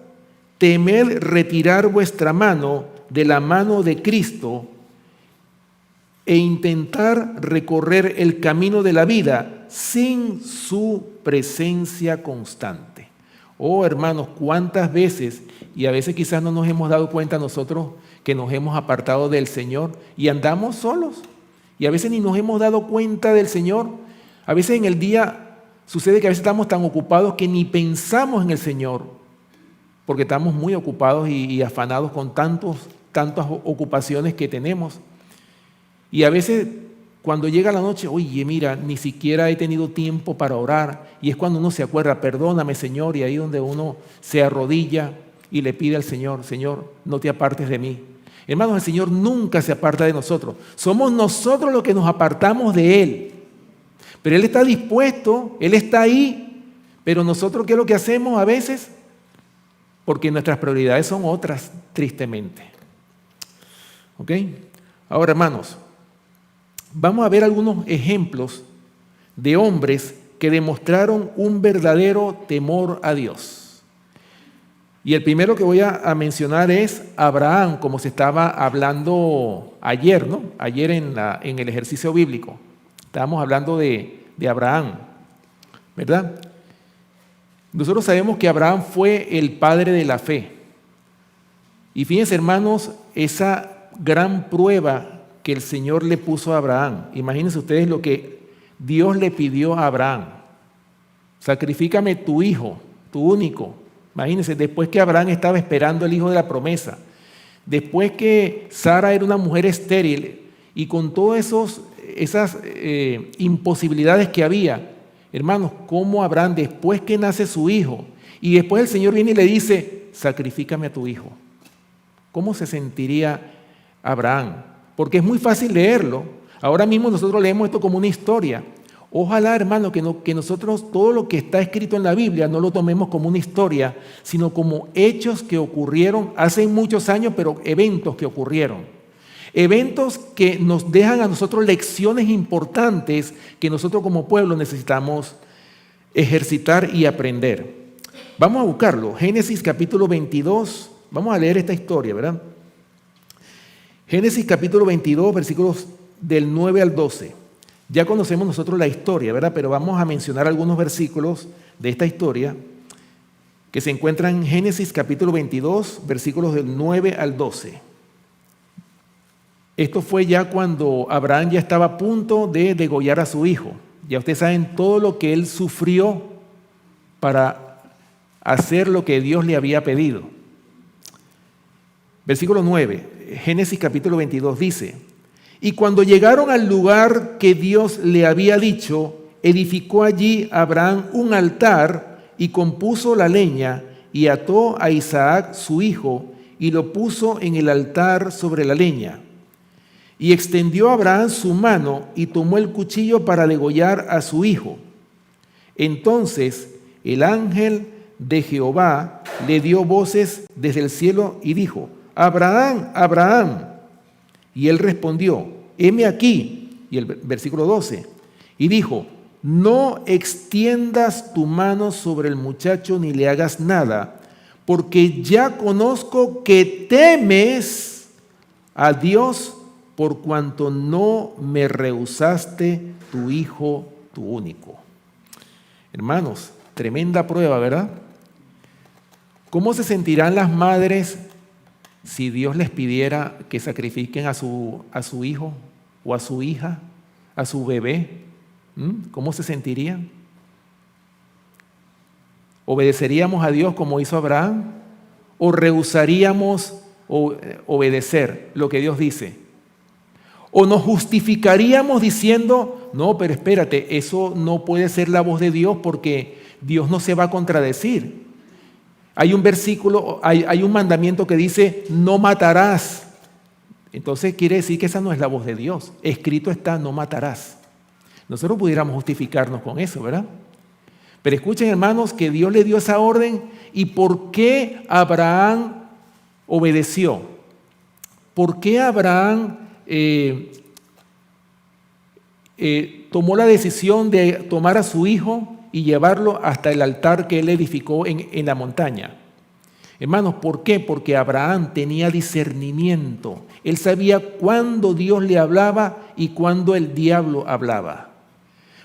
Temed retirar vuestra mano de la mano de Cristo e intentar recorrer el camino de la vida sin su presencia constante. Oh, hermanos, cuántas veces, y a veces quizás no nos hemos dado cuenta nosotros que nos hemos apartado del Señor y andamos solos. Y a veces ni nos hemos dado cuenta del Señor. A veces en el día sucede que a veces estamos tan ocupados que ni pensamos en el Señor, porque estamos muy ocupados y afanados con tantas ocupaciones que tenemos. Y a veces cuando llega la noche, oye, mira, ni siquiera he tenido tiempo para orar. Y es cuando uno se acuerda: perdóname, Señor, y ahí donde uno se arrodilla y le pide al Señor: Señor, no te apartes de mí. Hermanos, el Señor nunca se aparta de nosotros. Somos nosotros los que nos apartamos de Él. Pero Él está dispuesto, Él está ahí. Pero nosotros, ¿qué es lo que hacemos a veces? Porque nuestras prioridades son otras, tristemente. ¿Ok? Ahora, hermanos, vamos a ver algunos ejemplos de hombres que demostraron un verdadero temor a Dios. Y el primero que voy a mencionar es Abraham, como se estaba hablando ayer, ¿no? Ayer en el ejercicio bíblico. Estábamos hablando de Abraham, ¿verdad? Nosotros sabemos que Abraham fue el padre de la fe. Y fíjense, hermanos, esa gran prueba que el Señor le puso a Abraham. Imagínense ustedes lo que Dios le pidió a Abraham. Sacrifícame tu hijo, tu único. Imagínense, después que Abraham estaba esperando el hijo de la promesa, después que Sara era una mujer estéril y con todas esas imposibilidades que había, hermanos, cómo Abraham, después que nace su hijo, y después el Señor viene y le dice, sacrifícame a tu hijo. ¿Cómo se sentiría Abraham? Porque es muy fácil leerlo. Ahora mismo nosotros leemos esto como una historia. Ojalá, hermano, que nosotros todo lo que está escrito en la Biblia no lo tomemos como una historia, sino como hechos que ocurrieron hace muchos años, pero eventos que ocurrieron. Eventos que nos dejan a nosotros lecciones importantes que nosotros como pueblo necesitamos ejercitar y aprender. Vamos a buscarlo. Génesis capítulo 22. Vamos a leer esta historia, ¿verdad? Génesis capítulo 22, versículos del 9 al 12. Ya conocemos nosotros la historia, ¿verdad? Pero vamos a mencionar algunos versículos de esta historia que se encuentran en Génesis capítulo 22, versículos del 9 al 12. Esto fue ya cuando Abraham ya estaba a punto de degollar a su hijo. Ya ustedes saben todo lo que él sufrió para hacer lo que Dios le había pedido. Versículo 9, Génesis capítulo 22 dice: y cuando llegaron al lugar que Dios le había dicho, edificó allí Abraham un altar y compuso la leña y ató a Isaac su hijo y lo puso en el altar sobre la leña. Y extendió Abraham su mano y tomó el cuchillo para degollar a su hijo. Entonces el ángel de Jehová le dio voces desde el cielo y dijo: Abraham, Abraham. Y él respondió: heme aquí. Y el versículo 12. Y dijo: no extiendas tu mano sobre el muchacho ni le hagas nada, porque ya conozco que temes a Dios por cuanto no me rehusaste tu hijo, tu único. Hermanos, tremenda prueba, ¿verdad? ¿Cómo se sentirán las madres si Dios les pidiera que sacrifiquen a su hijo o a su hija, a su bebé? ¿Cómo se sentirían? ¿Obedeceríamos a Dios como hizo Abraham? ¿O rehusaríamos obedecer lo que Dios dice? ¿O nos justificaríamos diciendo, no, pero espérate, eso no puede ser la voz de Dios porque Dios no se va a contradecir? Hay un versículo, hay un mandamiento que dice, no matarás. Entonces quiere decir que esa no es la voz de Dios. Escrito está, no matarás. Nosotros pudiéramos justificarnos con eso, ¿verdad? Pero escuchen, hermanos, que Dios le dio esa orden. ¿Y por qué Abraham obedeció? ¿Por qué Abraham tomó la decisión de tomar a su hijo y llevarlo hasta el altar que él edificó en la montaña? Hermanos, ¿por qué? Porque Abraham tenía discernimiento. Él sabía cuándo Dios le hablaba y cuándo el diablo hablaba.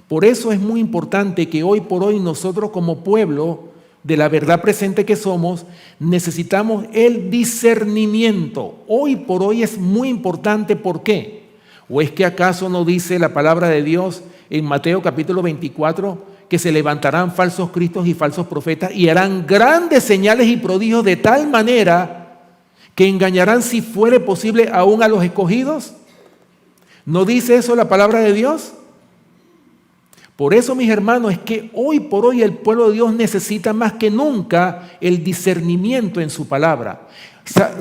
Por eso es muy importante que hoy por hoy nosotros como pueblo de la verdad presente que somos, necesitamos el discernimiento. Hoy por hoy es muy importante. ¿Por qué? ¿O es que acaso no dice la palabra de Dios en Mateo capítulo 24 que se levantarán falsos cristos y falsos profetas y harán grandes señales y prodigios de tal manera que engañarán, si fuere posible, aún a los escogidos? ¿No dice eso la palabra de Dios? Por eso, mis hermanos, es que hoy por hoy el pueblo de Dios necesita más que nunca el discernimiento en su palabra.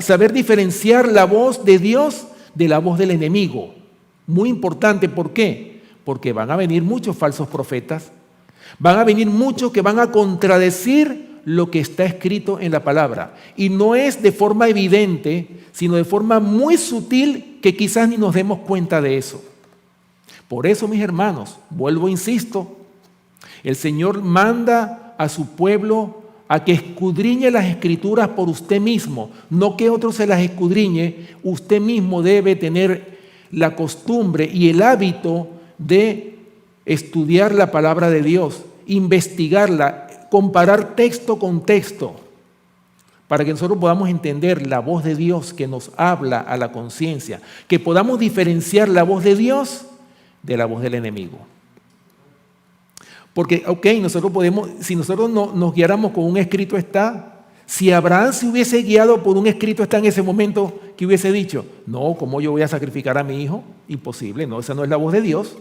Saber diferenciar la voz de Dios de la voz del enemigo. Muy importante. ¿Por qué? Porque van a venir muchos falsos profetas. Van a venir muchos que van a contradecir lo que está escrito en la palabra. Y no es de forma evidente, sino de forma muy sutil que quizás ni nos demos cuenta de eso. Por eso, mis hermanos, vuelvo, insisto, el Señor manda a su pueblo a que escudriñe las Escrituras por usted mismo, no que otro se las escudriñe. Usted mismo debe tener la costumbre y el hábito de estudiar la palabra de Dios, investigarla, comparar texto con texto, para que nosotros podamos entender la voz de Dios que nos habla a la conciencia, que podamos diferenciar la voz de Dios de la voz del enemigo. Porque, nosotros podemos, si nosotros no, nos guiáramos con un escrito está, si Abraham se hubiese guiado por un escrito está en ese momento, ¿qué hubiese dicho? No, ¿cómo yo voy a sacrificar a mi hijo? Imposible, no, esa no es la voz de Dios.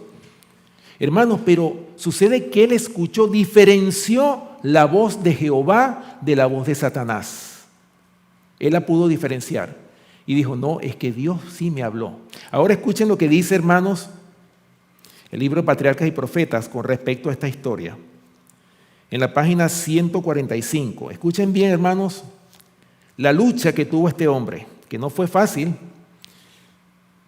Hermanos, pero sucede que él escuchó, diferenció la voz de Jehová de la voz de Satanás. Él la pudo diferenciar y dijo, no, es que Dios sí me habló. Ahora escuchen lo que dice, hermanos, el libro de Patriarcas y Profetas con respecto a esta historia. En la página 145. Escuchen bien, hermanos, la lucha que tuvo este hombre, que no fue fácil,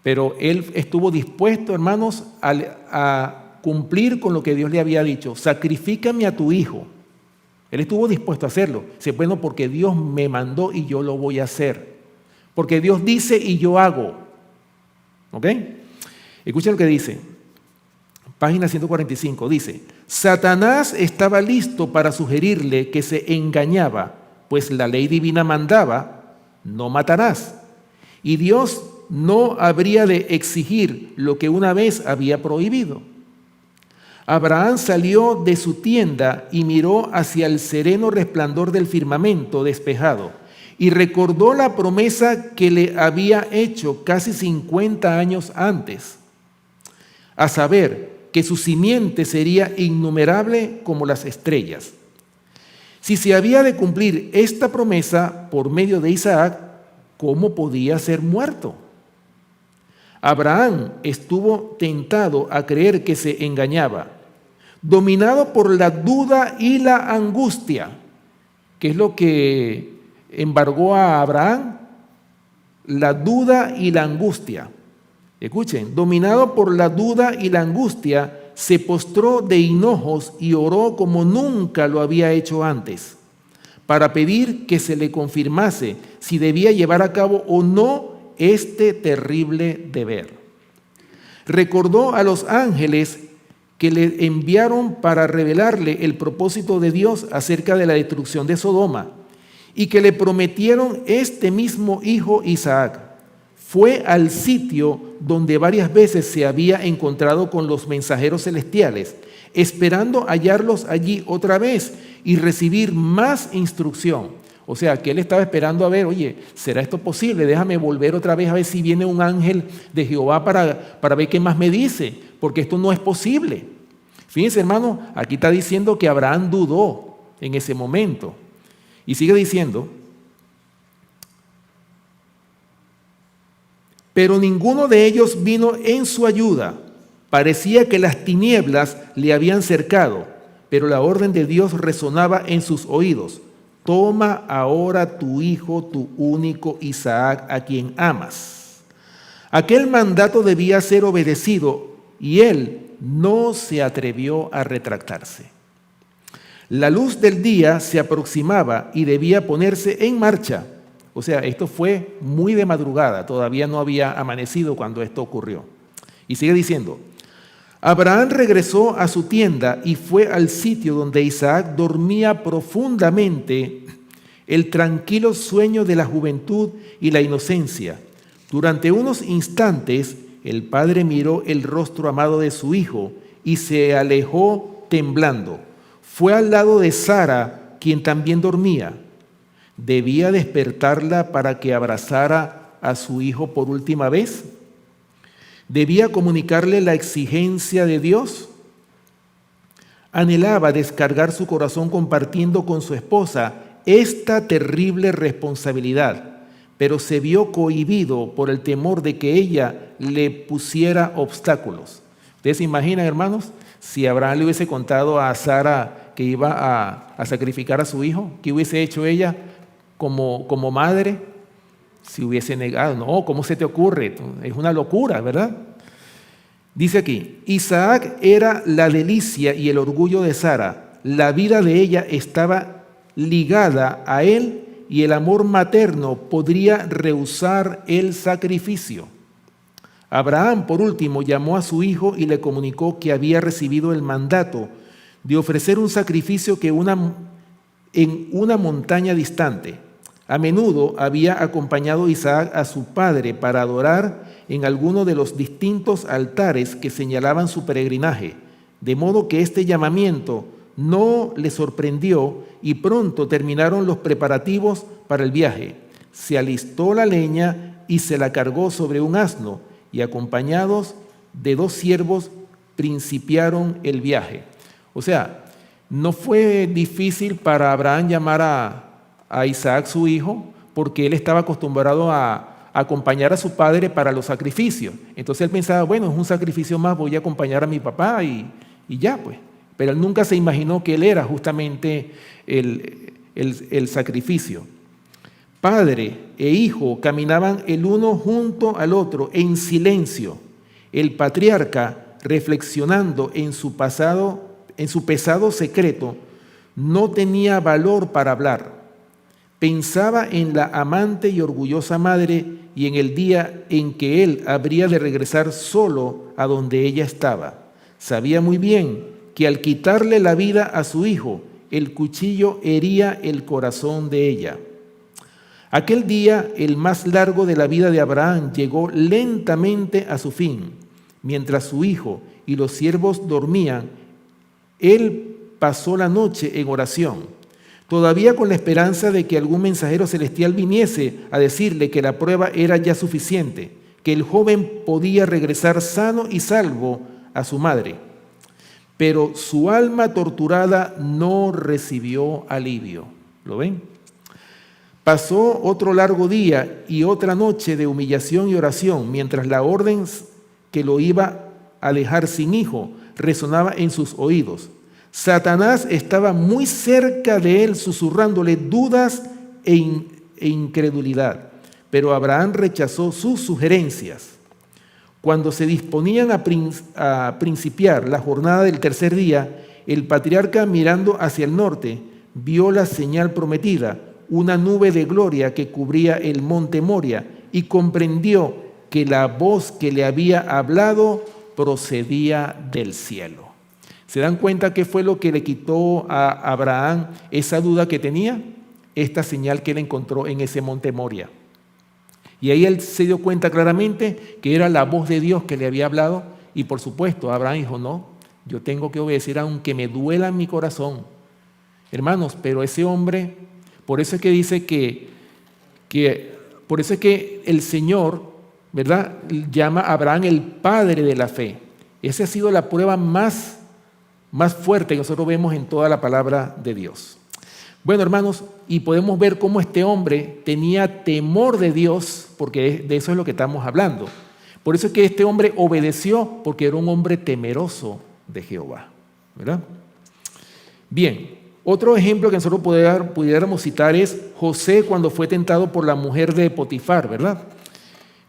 pero él estuvo dispuesto, hermanos, a cumplir con lo que Dios le había dicho. Sacrifícame a tu hijo. Él estuvo dispuesto a hacerlo. Dice, bueno, porque Dios me mandó y yo lo voy a hacer. Porque Dios dice y yo hago. ¿Ok? Escuchen lo que dice. Página 145 dice, Satanás estaba listo para sugerirle que se engañaba, pues la ley divina mandaba, no matarás. Y Dios no habría de exigir lo que una vez había prohibido. Abraham salió de su tienda y miró hacia el sereno resplandor del firmamento despejado y recordó la promesa que le había hecho casi 50 años antes, a saber, que su simiente sería innumerable como las estrellas. Si se había de cumplir esta promesa por medio de Isaac, ¿cómo podía ser muerto? Abraham estuvo tentado a creer que se engañaba, dominado por la duda y la angustia. ¿Qué es lo que embargó a Abraham? La duda y la angustia. Escuchen, dominado por la duda y la angustia, se postró de hinojos y oró como nunca lo había hecho antes, para pedir que se le confirmase si debía llevar a cabo o no este terrible deber. Recordó a los ángeles que le enviaron para revelarle el propósito de Dios acerca de la destrucción de Sodoma y que le prometieron este mismo hijo Isaac. Fue al sitio donde varias veces se había encontrado con los mensajeros celestiales, esperando hallarlos allí otra vez y recibir más instrucción. O sea, que él estaba esperando a ver, oye, ¿será esto posible? Déjame volver otra vez a ver si viene un ángel de Jehová para ver qué más me dice, porque esto no es posible. Fíjense, hermano, aquí está diciendo que Abraham dudó en ese momento. Y sigue diciendo, pero ninguno de ellos vino en su ayuda. Parecía que las tinieblas le habían cercado, pero la orden de Dios resonaba en sus oídos. Toma ahora tu hijo, tu único Isaac, a quien amas. Aquel mandato debía ser obedecido y él no se atrevió a retractarse. La luz del día se aproximaba y debía ponerse en marcha. O sea, esto fue muy de madrugada, todavía no había amanecido cuando esto ocurrió. Y sigue diciendo, Abraham regresó a su tienda y fue al sitio donde Isaac dormía profundamente el tranquilo sueño de la juventud y la inocencia. Durante unos instantes, el padre miró el rostro amado de su hijo y se alejó temblando. Fue al lado de Sara, quien también dormía. ¿Debía despertarla para que abrazara a su hijo por última vez? ¿Debía comunicarle la exigencia de Dios? Anhelaba descargar su corazón compartiendo con su esposa esta terrible responsabilidad, pero se vio cohibido por el temor de que ella le pusiera obstáculos. ¿Ustedes se imaginan, hermanos, si Abraham le hubiese contado a Sara que iba a sacrificar a su hijo? ¿Qué hubiese hecho ella como madre? Si hubiese negado, no, ¿cómo se te ocurre? Es una locura, ¿verdad? Dice aquí, Isaac era la delicia y el orgullo de Sara. La vida de ella estaba ligada a él y el amor materno podría rehusar el sacrificio. Abraham, por último, llamó a su hijo y le comunicó que había recibido el mandato de ofrecer un sacrificio en una montaña distante. A menudo había acompañado Isaac a su padre para adorar en alguno de los distintos altares que señalaban su peregrinaje, de modo que este llamamiento no le sorprendió y pronto terminaron los preparativos para el viaje. Se alistó la leña y se la cargó sobre un asno y acompañados de 2 siervos principiaron el viaje. O sea, no fue difícil para Abraham llamar a Isaac su hijo, porque él estaba acostumbrado a acompañar a su padre para los sacrificios. Entonces él pensaba, bueno, es un sacrificio más, voy a acompañar a mi papá y ya pues. Pero él nunca se imaginó que él era justamente el sacrificio. Padre e hijo caminaban el uno junto al otro en silencio. El patriarca, reflexionando en su pesado secreto, no tenía valor para hablar. Pensaba en la amante y orgullosa madre y en el día en que él habría de regresar solo a donde ella estaba. Sabía muy bien que al quitarle la vida a su hijo, el cuchillo hería el corazón de ella. Aquel día, el más largo de la vida de Abraham, llegó lentamente a su fin. Mientras su hijo y los siervos dormían, él pasó la noche en oración, todavía con la esperanza de que algún mensajero celestial viniese a decirle que la prueba era ya suficiente, que el joven podía regresar sano y salvo a su madre. Pero su alma torturada no recibió alivio. ¿Lo ven? Pasó otro largo día y otra noche de humillación y oración, mientras la orden que lo iba a dejar sin hijo resonaba en sus oídos. Satanás estaba muy cerca de él, susurrándole dudas e incredulidad, pero Abraham rechazó sus sugerencias. Cuando se disponían a principiar la jornada del tercer día, el patriarca, mirando hacia el norte, vio la señal prometida, una nube de gloria que cubría el monte Moria, y comprendió que la voz que le había hablado procedía del cielo. ¿Se dan cuenta qué fue lo que le quitó a Abraham esa duda que tenía? Esta señal que él encontró en ese monte Moria. Y ahí él se dio cuenta claramente que era la voz de Dios que le había hablado, y por supuesto Abraham dijo, no, yo tengo que obedecer aunque me duela en mi corazón. Hermanos, pero ese hombre, por eso es que dice por eso es que el Señor, ¿verdad?, llama a Abraham el padre de la fe. Esa ha sido la prueba más fuerte que nosotros vemos en toda la palabra de Dios. Bueno, hermanos, y podemos ver cómo este hombre tenía temor de Dios, porque de eso es lo que estamos hablando. Por eso es que este hombre obedeció, porque era un hombre temeroso de Jehová, ¿verdad? Bien, otro ejemplo que nosotros pudiéramos citar es José cuando fue tentado por la mujer de Potifar, ¿verdad?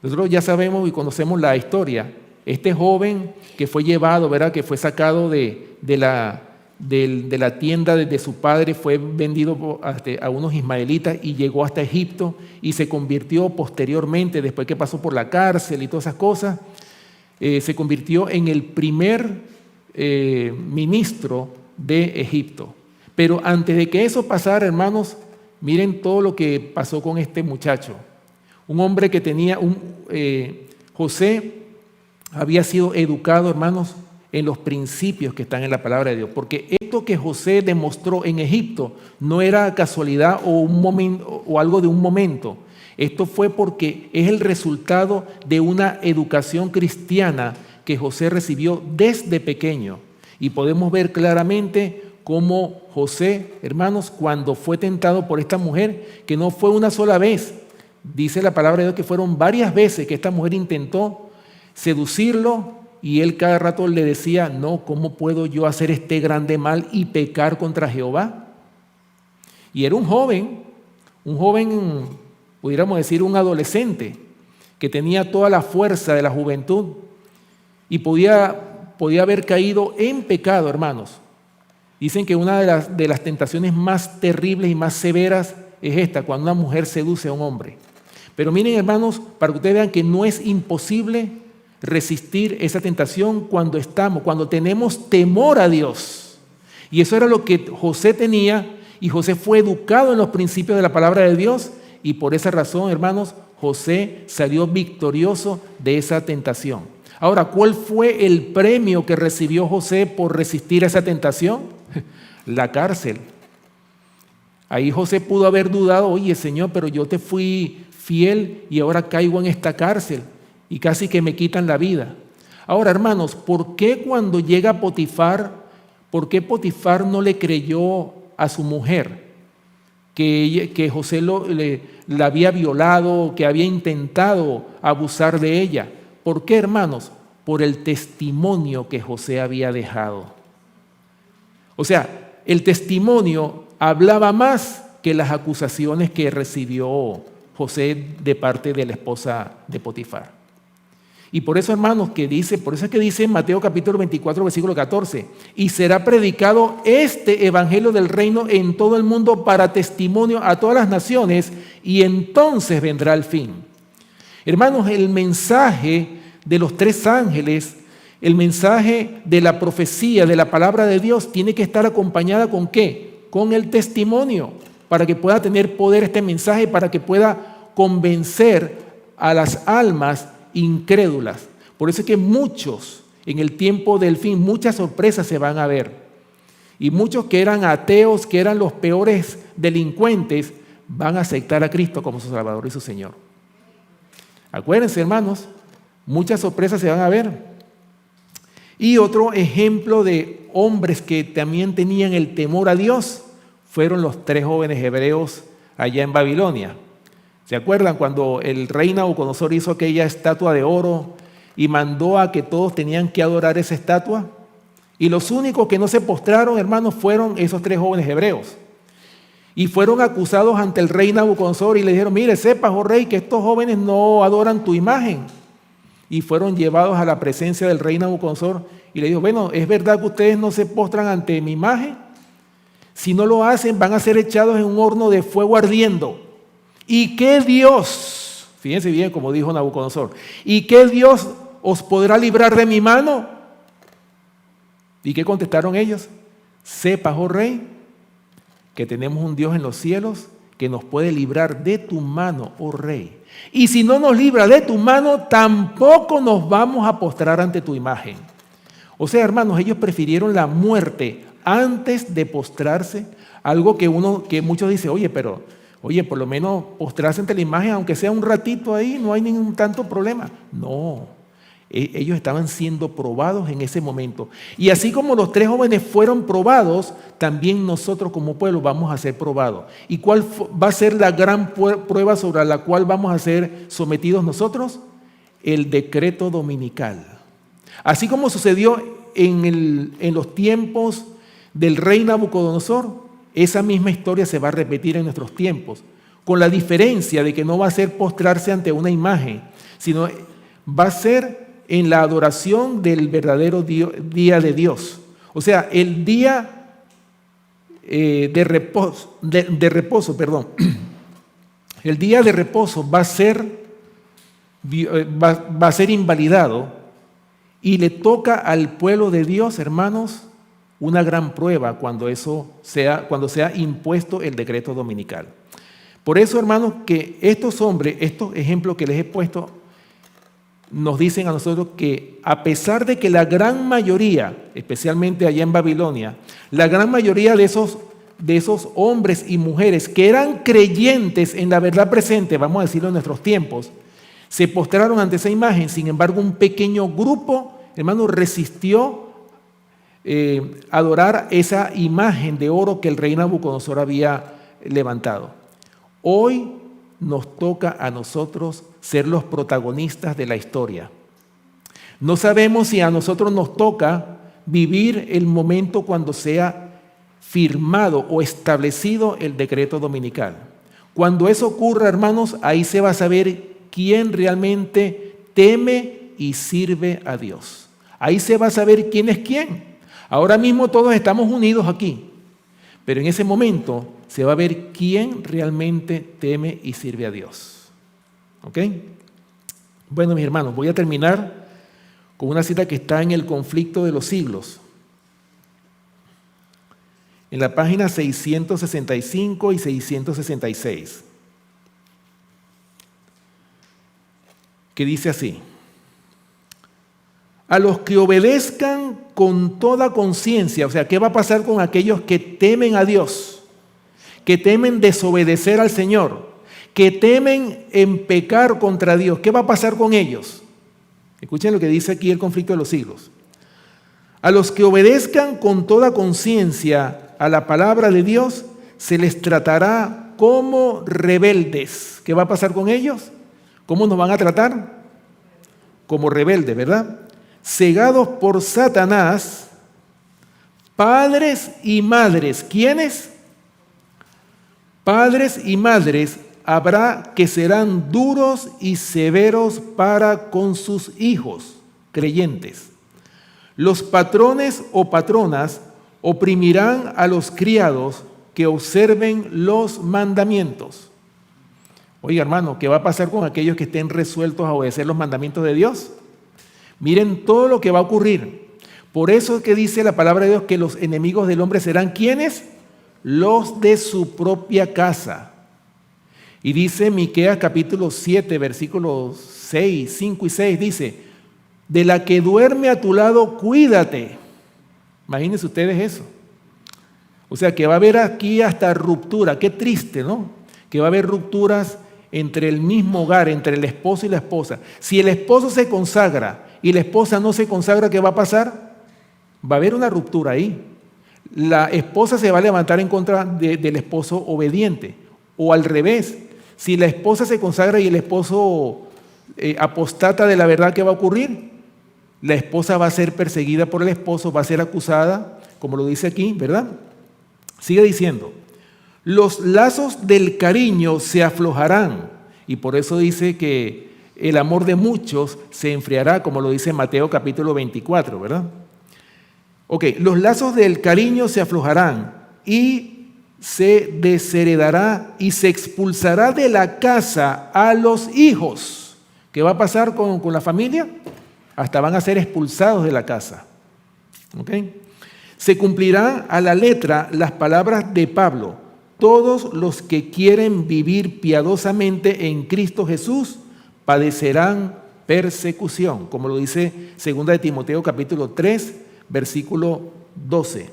Nosotros ya sabemos y conocemos la historia. Este joven que fue llevado, ¿verdad?, que fue sacado de la tienda de su padre, fue vendido a unos ismaelitas y llegó hasta Egipto y se convirtió posteriormente, después que pasó por la cárcel y todas esas cosas, se convirtió en el primer ministro de Egipto. Pero antes de que eso pasara, hermanos, miren todo lo que pasó con este muchacho. Un hombre que tenía José había sido educado, hermanos, en los principios que están en la palabra de Dios, porque esto que José demostró en Egipto no era casualidad o un momento o algo de un momento. Esto fue porque es el resultado de una educación cristiana que José recibió desde pequeño, y podemos ver claramente cómo José, hermanos, cuando fue tentado por esta mujer, que no fue una sola vez, dice la palabra de Dios que fueron varias veces que esta mujer intentó seducirlo, y él cada rato le decía, no, ¿cómo puedo yo hacer este grande mal y pecar contra Jehová? Y era un joven, pudiéramos decir un adolescente, que tenía toda la fuerza de la juventud y podía haber caído en pecado, hermanos. Dicen que una de las tentaciones más terribles y más severas es esta, cuando una mujer seduce a un hombre. Pero miren, hermanos, para que ustedes vean que no es imposible resistir esa tentación cuando tenemos temor a Dios. Y eso era lo que José tenía, y José fue educado en los principios de la palabra de Dios, y por esa razón, hermanos, José salió victorioso de esa tentación. Ahora, ¿cuál fue el premio que recibió José por resistir a esa tentación? La cárcel. Ahí José pudo haber dudado, oye Señor, pero yo te fui fiel y ahora caigo en esta cárcel y casi que me quitan la vida. Ahora, hermanos, ¿por qué cuando llega Potifar, por qué Potifar no le creyó a su mujer que José la había violado, que había intentado abusar de ella? ¿Por qué, hermanos? Por el testimonio que José había dejado. O sea, el testimonio hablaba más que las acusaciones que recibió José de parte de la esposa de Potifar. Y por eso, hermanos, por eso es que dice en Mateo capítulo 24, versículo 14, y será predicado este evangelio del reino en todo el mundo para testimonio a todas las naciones, y entonces vendrá el fin. Hermanos, el mensaje de los tres ángeles, el mensaje de la profecía, de la palabra de Dios, tiene que estar acompañada ¿con qué? Con el testimonio, para que pueda tener poder este mensaje, para que pueda convencer a las almas incrédulas. Por eso es que muchos, en el tiempo del fin, muchas sorpresas se van a ver. Y muchos que eran ateos, que eran los peores delincuentes, van a aceptar a Cristo como su Salvador y su Señor. Acuérdense, hermanos, muchas sorpresas se van a ver. Y otro ejemplo de hombres que también tenían el temor a Dios fueron los 3 jóvenes hebreos allá en Babilonia. ¿Se acuerdan cuando el rey Nabucodonosor hizo aquella estatua de oro y mandó a que todos tenían que adorar esa estatua? Y los únicos que no se postraron, hermanos, fueron esos 3 jóvenes hebreos. Y fueron acusados ante el rey Nabucodonosor y le dijeron, mire, sepas, oh rey, que estos jóvenes no adoran tu imagen. Y fueron llevados a la presencia del rey Nabucodonosor y le dijo, bueno, ¿es verdad que ustedes no se postran ante mi imagen? Si no lo hacen, van a ser echados en un horno de fuego ardiendo. ¿Y qué Dios, fíjense bien como dijo Nabucodonosor, ¿y qué Dios os podrá librar de mi mano? ¿Y qué contestaron ellos? Sepas, oh rey, que tenemos un Dios en los cielos que nos puede librar de tu mano, oh rey. Y si no nos libra de tu mano, tampoco nos vamos a postrar ante tu imagen. O sea, hermanos, ellos prefirieron la muerte antes de postrarse, algo que muchos dicen, oye, por lo menos postrarse ante la imagen, aunque sea un ratito ahí, no hay ningún tanto problema. No, ellos estaban siendo probados en ese momento. Y así como los 3 jóvenes fueron probados, también nosotros como pueblo vamos a ser probados. ¿Y cuál va a ser la gran prueba sobre la cual vamos a ser sometidos nosotros? El decreto dominical. Así como sucedió en los tiempos del rey Nabucodonosor, esa misma historia se va a repetir en nuestros tiempos, con la diferencia de que no va a ser postrarse ante una imagen, sino va a ser en la adoración del verdadero día de Dios. O sea, el día de reposo, perdón. El día de reposo va a ser invalidado y le toca al pueblo de Dios, hermanos, una gran prueba cuando sea impuesto el decreto dominical. Por eso, hermanos, que estos hombres, estos ejemplos que les he puesto, nos dicen a nosotros que a pesar de que la gran mayoría, especialmente allá en Babilonia, la gran mayoría de esos hombres y mujeres que eran creyentes en la verdad presente, vamos a decirlo en nuestros tiempos, se postraron ante esa imagen. Sin embargo, un pequeño grupo, hermanos, resistió adorar esa imagen de oro que el rey Nabucodonosor había levantado. Hoy nos toca a nosotros ser los protagonistas de la historia. No sabemos si a nosotros nos toca vivir el momento cuando sea firmado o establecido el decreto dominical. Cuando eso ocurra, hermanos, ahí se va a saber quién realmente teme y sirve a Dios. Ahí se va a saber quién es quién. Ahora mismo todos estamos unidos aquí, pero en ese momento se va a ver quién realmente teme y sirve a Dios. ¿Ok? Bueno, mis hermanos, voy a terminar con una cita que está en El conflicto de los siglos. En la página 665 y 666. que dice así: a los que obedezcan con toda conciencia. O sea, ¿qué va a pasar con aquellos que temen a Dios? Que temen desobedecer al Señor, que temen en pecar contra Dios. ¿Qué va a pasar con ellos? Escuchen lo que dice aquí el conflicto de los siglos. A los que obedezcan con toda conciencia a la palabra de Dios, se les tratará como rebeldes. ¿Qué va a pasar con ellos? ¿Cómo nos van a tratar? Como rebeldes, ¿verdad? Cegados por Satanás, padres y madres. ¿Quiénes? Padres y madres habrá que serán duros y severos para con sus hijos creyentes. Los patrones o patronas oprimirán a los criados que observen los mandamientos. Oiga, hermano, ¿qué va a pasar con aquellos que estén resueltos a obedecer los mandamientos de Dios? Miren todo lo que va a ocurrir. Por eso es que dice la palabra de Dios que los enemigos del hombre serán ¿quiénes? Los de su propia casa. Y dice Miqueas capítulo 7, versículos 6, 5 y 6, dice: de la que duerme a tu lado, cuídate. Imagínense ustedes eso. O sea, que va a haber aquí hasta ruptura. Qué triste, ¿no? Que va a haber rupturas entre el mismo hogar, entre el esposo y la esposa. Si el esposo se consagra y la esposa no se consagra, ¿qué va a pasar? Va a haber una ruptura ahí. La esposa se va a levantar en contra del esposo obediente. O al revés, si la esposa se consagra y el esposo apostata de la verdad, ¿qué va a ocurrir? La esposa va a ser perseguida por el esposo, va a ser acusada, como lo dice aquí, ¿verdad? Sigue diciendo: los lazos del cariño se aflojarán, y por eso dice que el amor de muchos se enfriará, como lo dice Mateo capítulo 24, ¿verdad? Ok, los lazos del cariño se aflojarán y se desheredará y se expulsará de la casa a los hijos. ¿Qué va a pasar con la familia? Hasta van a ser expulsados de la casa. ¿Ok? Se cumplirán a la letra las palabras de Pablo: todos los que quieren vivir piadosamente en Cristo Jesús padecerán persecución, como lo dice 2 de Timoteo capítulo 3, versículo 12.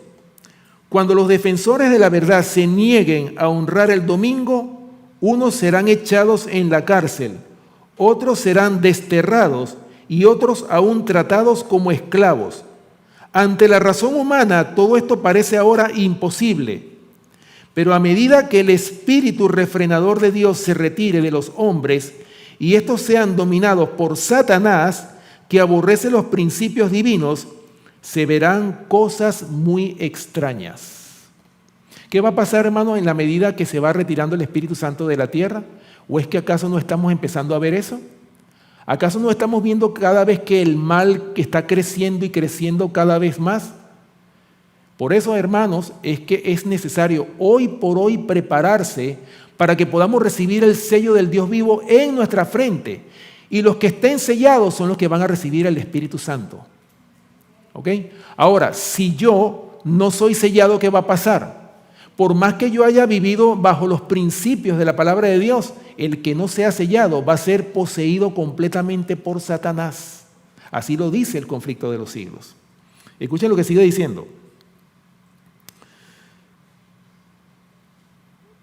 Cuando los defensores de la verdad se nieguen a honrar el domingo, unos serán echados en la cárcel, otros serán desterrados y otros aún tratados como esclavos. Ante la razón humana, todo esto parece ahora imposible, pero a medida que el espíritu refrenador de Dios se retire de los hombres y estos sean dominados por Satanás, que aborrece los principios divinos, se verán cosas muy extrañas. ¿Qué va a pasar, hermano, en la medida que se va retirando el Espíritu Santo de la tierra? ¿O es que acaso no estamos empezando a ver eso? ¿Acaso no estamos viendo cada vez que el mal que está creciendo y creciendo cada vez más? Por eso, hermanos, es que es necesario hoy por hoy prepararse para que podamos recibir el sello del Dios vivo en nuestra frente. Y los que estén sellados son los que van a recibir el Espíritu Santo. ¿Ok? Ahora, si yo no soy sellado, ¿qué va a pasar? Por más que yo haya vivido bajo los principios de la palabra de Dios, el que no sea sellado va a ser poseído completamente por Satanás. Así lo dice el conflicto de los siglos. Escuchen lo que sigue diciendo.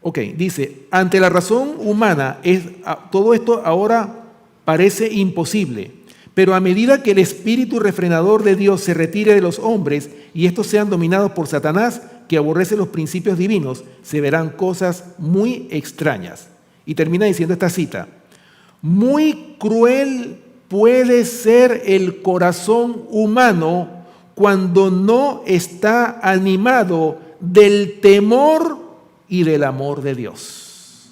Ok, dice: ante la razón humana, todo esto ahora parece imposible. Pero a medida que el espíritu refrenador de Dios se retire de los hombres y estos sean dominados por Satanás, que aborrece los principios divinos, se verán cosas muy extrañas. Y termina diciendo esta cita: muy cruel puede ser el corazón humano cuando no está animado del temor y del amor de Dios.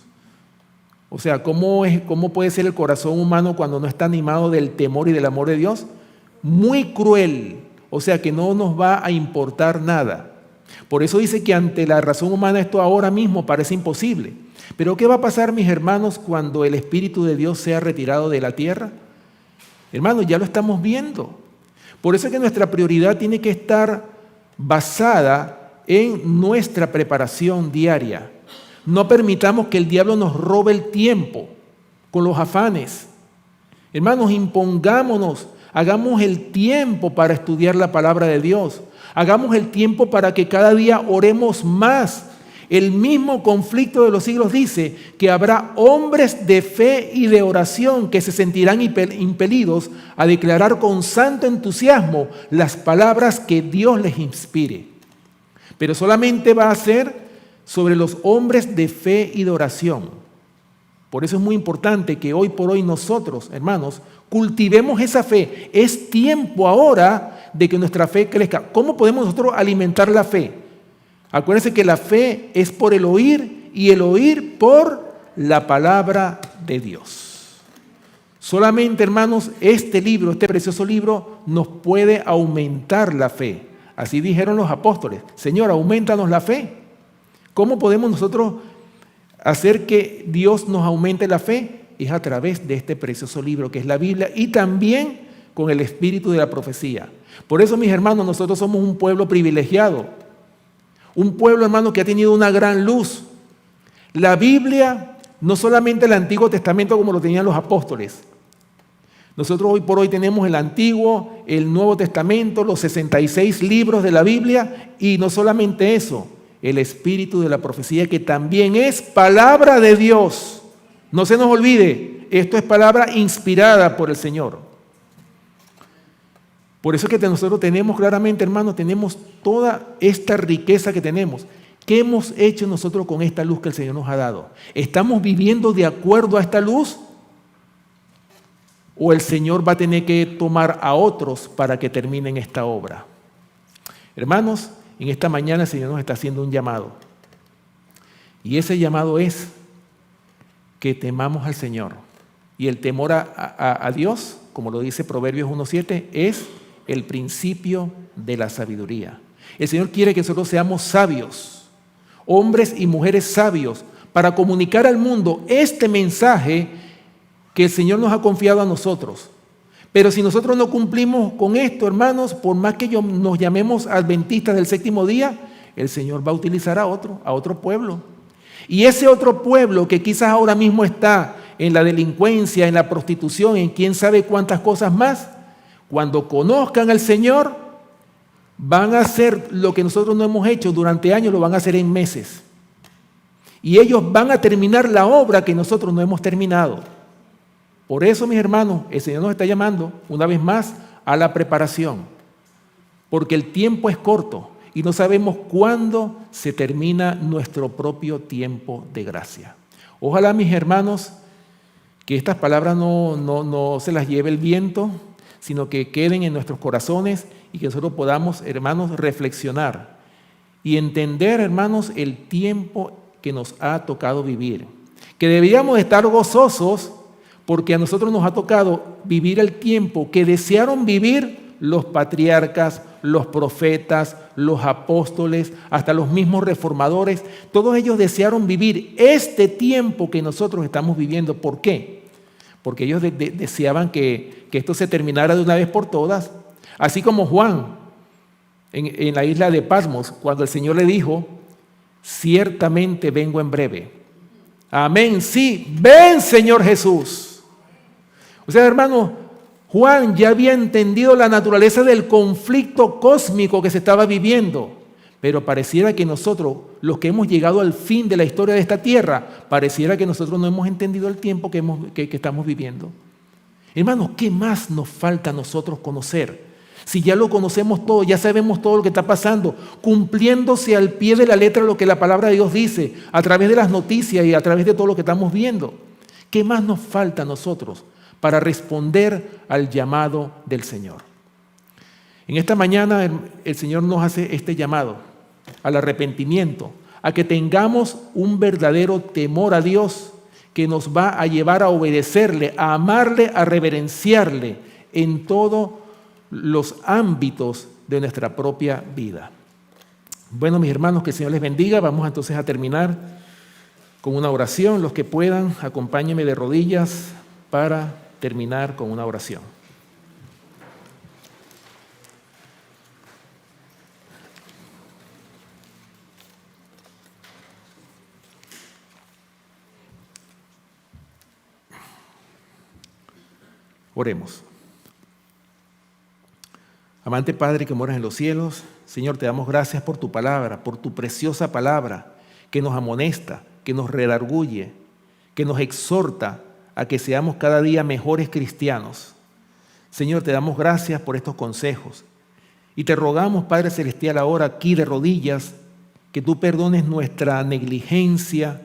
O sea, ¿cómo puede ser el corazón humano cuando no está animado del temor y del amor de Dios? Muy cruel, o sea que no nos va a importar nada. Por eso dice que ante la razón humana esto ahora mismo parece imposible. Pero ¿qué va a pasar, mis hermanos, cuando el Espíritu de Dios sea retirado de la tierra? Hermanos, ya lo estamos viendo. Por eso es que nuestra prioridad tiene que estar basada en nuestra preparación diaria. No permitamos que el diablo nos robe el tiempo con los afanes. Hermanos, impongámonos, hagamos el tiempo para estudiar la palabra de Dios. Hagamos el tiempo para que cada día oremos más. El mismo conflicto de los siglos dice que habrá hombres de fe y de oración que se sentirán impelidos a declarar con santo entusiasmo las palabras que Dios les inspire. Pero solamente va a ser sobre los hombres de fe y de oración. Por eso es muy importante que hoy por hoy nosotros, hermanos, cultivemos esa fe. Es tiempo ahora de que nuestra fe crezca. ¿Cómo podemos nosotros alimentar la fe? Acuérdense que la fe es por el oír y el oír por la palabra de Dios. Solamente, hermanos, este libro, este precioso libro, nos puede aumentar la fe. Así dijeron los apóstoles: Señor, aumentanos la fe. ¿Cómo podemos nosotros hacer que Dios nos aumente la fe? Es a través de este precioso libro que es la Biblia y también con el espíritu de la profecía. Por eso, mis hermanos, nosotros somos un pueblo privilegiado. Un pueblo, hermano, que ha tenido una gran luz. La Biblia, no solamente el Antiguo Testamento como lo tenían los apóstoles. Nosotros hoy por hoy tenemos el Antiguo, el Nuevo Testamento, los 66 libros de la Biblia y no solamente eso, el espíritu de la profecía que también es palabra de Dios. No se nos olvide, esto es palabra inspirada por el Señor. Por eso es que nosotros tenemos claramente, hermanos, tenemos toda esta riqueza que tenemos. ¿Qué hemos hecho nosotros con esta luz que el Señor nos ha dado? ¿Estamos viviendo de acuerdo a esta luz? ¿O el Señor va a tener que tomar a otros para que terminen esta obra? Hermanos, en esta mañana el Señor nos está haciendo un llamado. Y ese llamado es que temamos al Señor. Y el temor a Dios, como lo dice Proverbios 1:7, es el principio de la sabiduría. El Señor quiere que nosotros seamos sabios, hombres y mujeres sabios, para comunicar al mundo este mensaje que el Señor nos ha confiado a nosotros. Pero si nosotros no cumplimos con esto, hermanos, por más que nos llamemos adventistas del séptimo día, el Señor va a utilizar a otro pueblo. Y ese otro pueblo que quizás ahora mismo está en la delincuencia, en la prostitución, en quién sabe cuántas cosas más, cuando conozcan al Señor, van a hacer lo que nosotros no hemos hecho durante años, lo van a hacer en meses. Y ellos van a terminar la obra que nosotros no hemos terminado. Por eso, mis hermanos, el Señor nos está llamando una vez más a la preparación, porque el tiempo es corto y no sabemos cuándo se termina nuestro propio tiempo de gracia. Ojalá, mis hermanos, que estas palabras no se las lleve el viento, sino que queden en nuestros corazones y que nosotros podamos, hermanos, reflexionar y entender, hermanos, el tiempo que nos ha tocado vivir. Que deberíamos estar gozosos porque a nosotros nos ha tocado vivir el tiempo que desearon vivir los patriarcas, los profetas, los apóstoles, hasta los mismos reformadores. Todos ellos desearon vivir este tiempo que nosotros estamos viviendo. ¿Por qué? Porque ellos deseaban que esto se terminara de una vez por todas. Así como Juan en la isla de Patmos, cuando el Señor le dijo: ciertamente vengo en breve. Amén, sí, ven Señor Jesús. O sea, hermano, Juan ya había entendido la naturaleza del conflicto cósmico que se estaba viviendo. Pero pareciera que nosotros, los que hemos llegado al fin de la historia de esta tierra, pareciera que nosotros no hemos entendido el tiempo que estamos viviendo. Hermanos, ¿qué más nos falta a nosotros conocer? Si ya lo conocemos todo, ya sabemos todo lo que está pasando, cumpliéndose al pie de la letra lo que la palabra de Dios dice, a través de las noticias y a través de todo lo que estamos viendo. ¿Qué más nos falta a nosotros para responder al llamado del Señor? En esta mañana el Señor nos hace este llamado al arrepentimiento, a que tengamos un verdadero temor a Dios que nos va a llevar a obedecerle, a amarle, a reverenciarle en todos los ámbitos de nuestra propia vida. Bueno, mis hermanos, que el Señor les bendiga. Vamos entonces a terminar con una oración. Los que puedan, acompáñenme de rodillas para terminar con una oración. Oremos. Amante Padre que moras en los cielos, Señor, te damos gracias por tu palabra, por tu preciosa palabra que nos amonesta, que nos redarguye, que nos exhorta a que seamos cada día mejores cristianos. Señor, te damos gracias por estos consejos y te rogamos, Padre Celestial, ahora aquí de rodillas, que tú perdones nuestra negligencia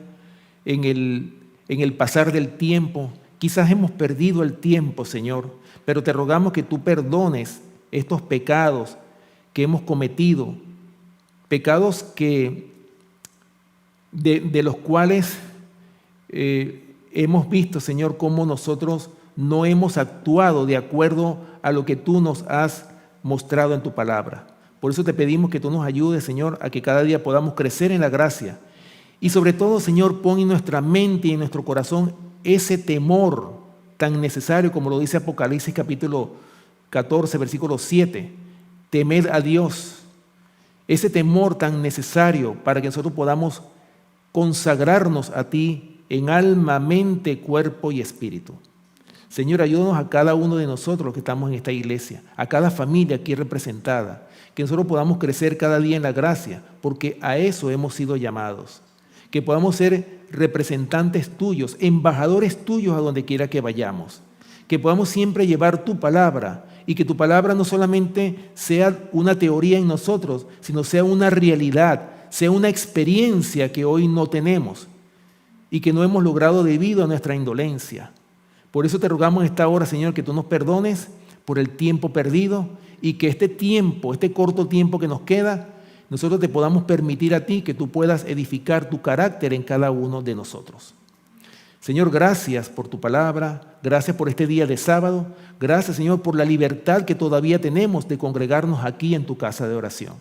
en el pasar del tiempo. Quizás hemos perdido el tiempo, Señor, pero te rogamos que tú perdones estos pecados que hemos cometido, pecados que de los cuales hemos visto, Señor, cómo nosotros no hemos actuado de acuerdo a lo que tú nos has mostrado en tu palabra. Por eso te pedimos que tú nos ayudes, Señor, a que cada día podamos crecer en la gracia. Y sobre todo, Señor, pon en nuestra mente y en nuestro corazón ese temor tan necesario, como lo dice Apocalipsis capítulo 14, versículo 7. Temed a Dios. Ese temor tan necesario para que nosotros podamos consagrarnos a ti en alma, mente, cuerpo y espíritu. Señor, ayúdanos a cada uno de nosotros los que estamos en esta iglesia, a cada familia aquí representada, que nosotros podamos crecer cada día en la gracia, porque a eso hemos sido llamados. Que podamos ser representantes tuyos, embajadores tuyos a donde quiera que vayamos. Que podamos siempre llevar tu palabra y que tu palabra no solamente sea una teoría en nosotros, sino sea una realidad, sea una experiencia que hoy no tenemos y que no hemos logrado debido a nuestra indolencia. Por eso te rogamos en esta hora, Señor, que tú nos perdones por el tiempo perdido y que este tiempo, este corto tiempo que nos queda, nosotros te podamos permitir a ti que tú puedas edificar tu carácter en cada uno de nosotros. Señor, gracias por tu palabra, gracias por este día de sábado, gracias, Señor, por la libertad que todavía tenemos de congregarnos aquí en tu casa de oración.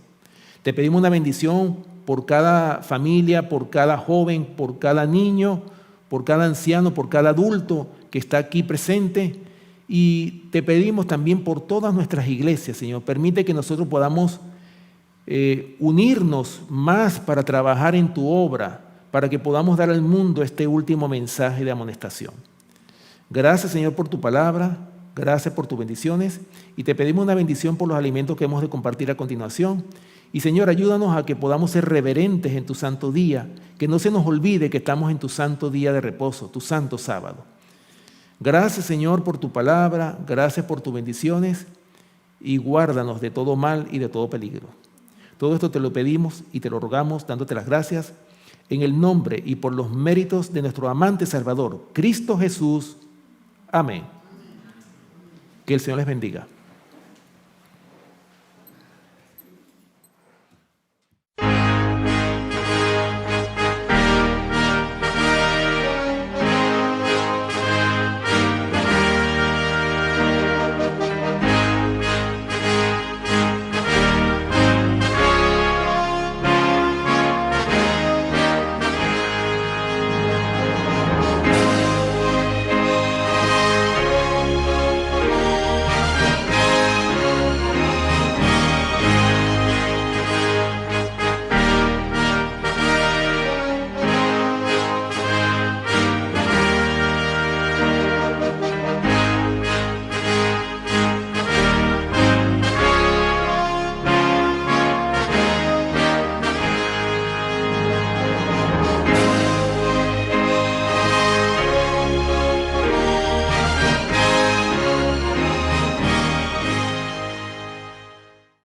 Te pedimos una bendición por cada familia, por cada joven, por cada niño, por cada anciano, por cada adulto que está aquí presente, y te pedimos también por todas nuestras iglesias, Señor. Permite que nosotros podamos unirnos más para trabajar en tu obra, para que podamos dar al mundo este último mensaje de amonestación. Gracias, Señor, por tu palabra, gracias por tus bendiciones, y te pedimos una bendición por los alimentos que hemos de compartir a continuación. Y, Señor, ayúdanos a que podamos ser reverentes en tu santo día, que no se nos olvide que estamos en tu santo día de reposo, tu santo sábado. Gracias, Señor, por tu palabra, gracias por tus bendiciones, y guárdanos de todo mal y de todo peligro. Todo esto te lo pedimos y te lo rogamos dándote las gracias en el nombre y por los méritos de nuestro amante Salvador, Cristo Jesús. Amén. Que el Señor les bendiga.